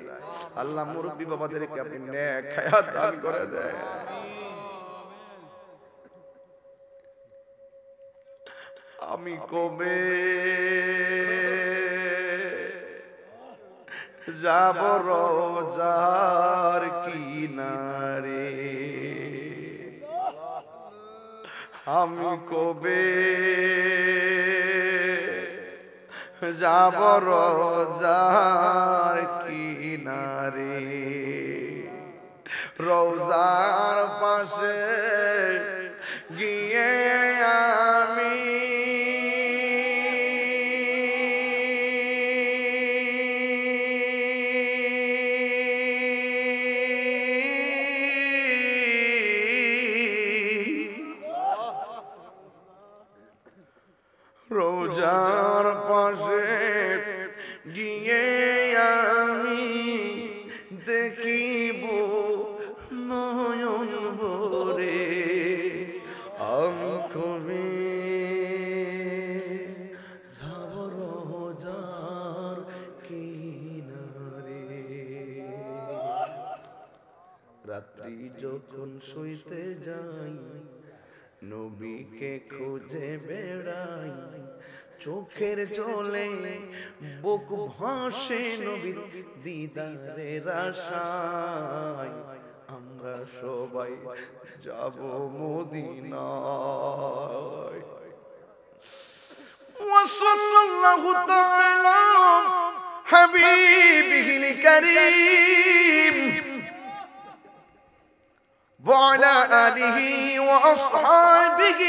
আল্লাহ মুরব্বি বাবাদেরকে আপনি নেক হায়াত দান করে দেয়। আমি কবে যাব রোজার কিনারে, আমি কবে যাব রোজার কিনারে। রোজার পাশে গিয়ে আমি রোজার পাশে গিয়ে আমি দেখিব নয়ন ভরে। আমি কবে যাব রোজার কিনারে। রাত্রি যখন শুইতে যাই, নবীকে খুঁজে বেড়াই, চোখের জলে বুক ভাসে নবীর দিদারের আশায়। আমরা সবাই যাব মদিনায়। ওয়াসাল্লাল্লাহু তাআলা হাবিবিহিল কারীম وعلى آله وأصحابه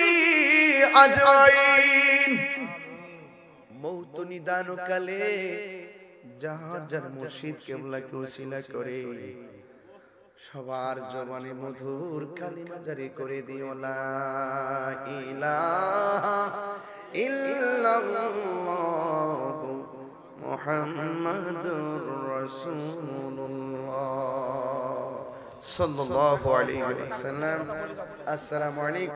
أجمعين। মৌত নিদান কালে যার যার মুর্শিদ কেবলাকে ওসিলা করে সবার জবানে মধুর কালিমা জারি করে দিও, লা ইলাহা ইল্লাল্লাহু মুহাম্মাদুর রাসূলুল্লাহ সাল্লাল্লাহু আলাইহি ওয়াসাল্লাম। আসসালামু আলাইকুম।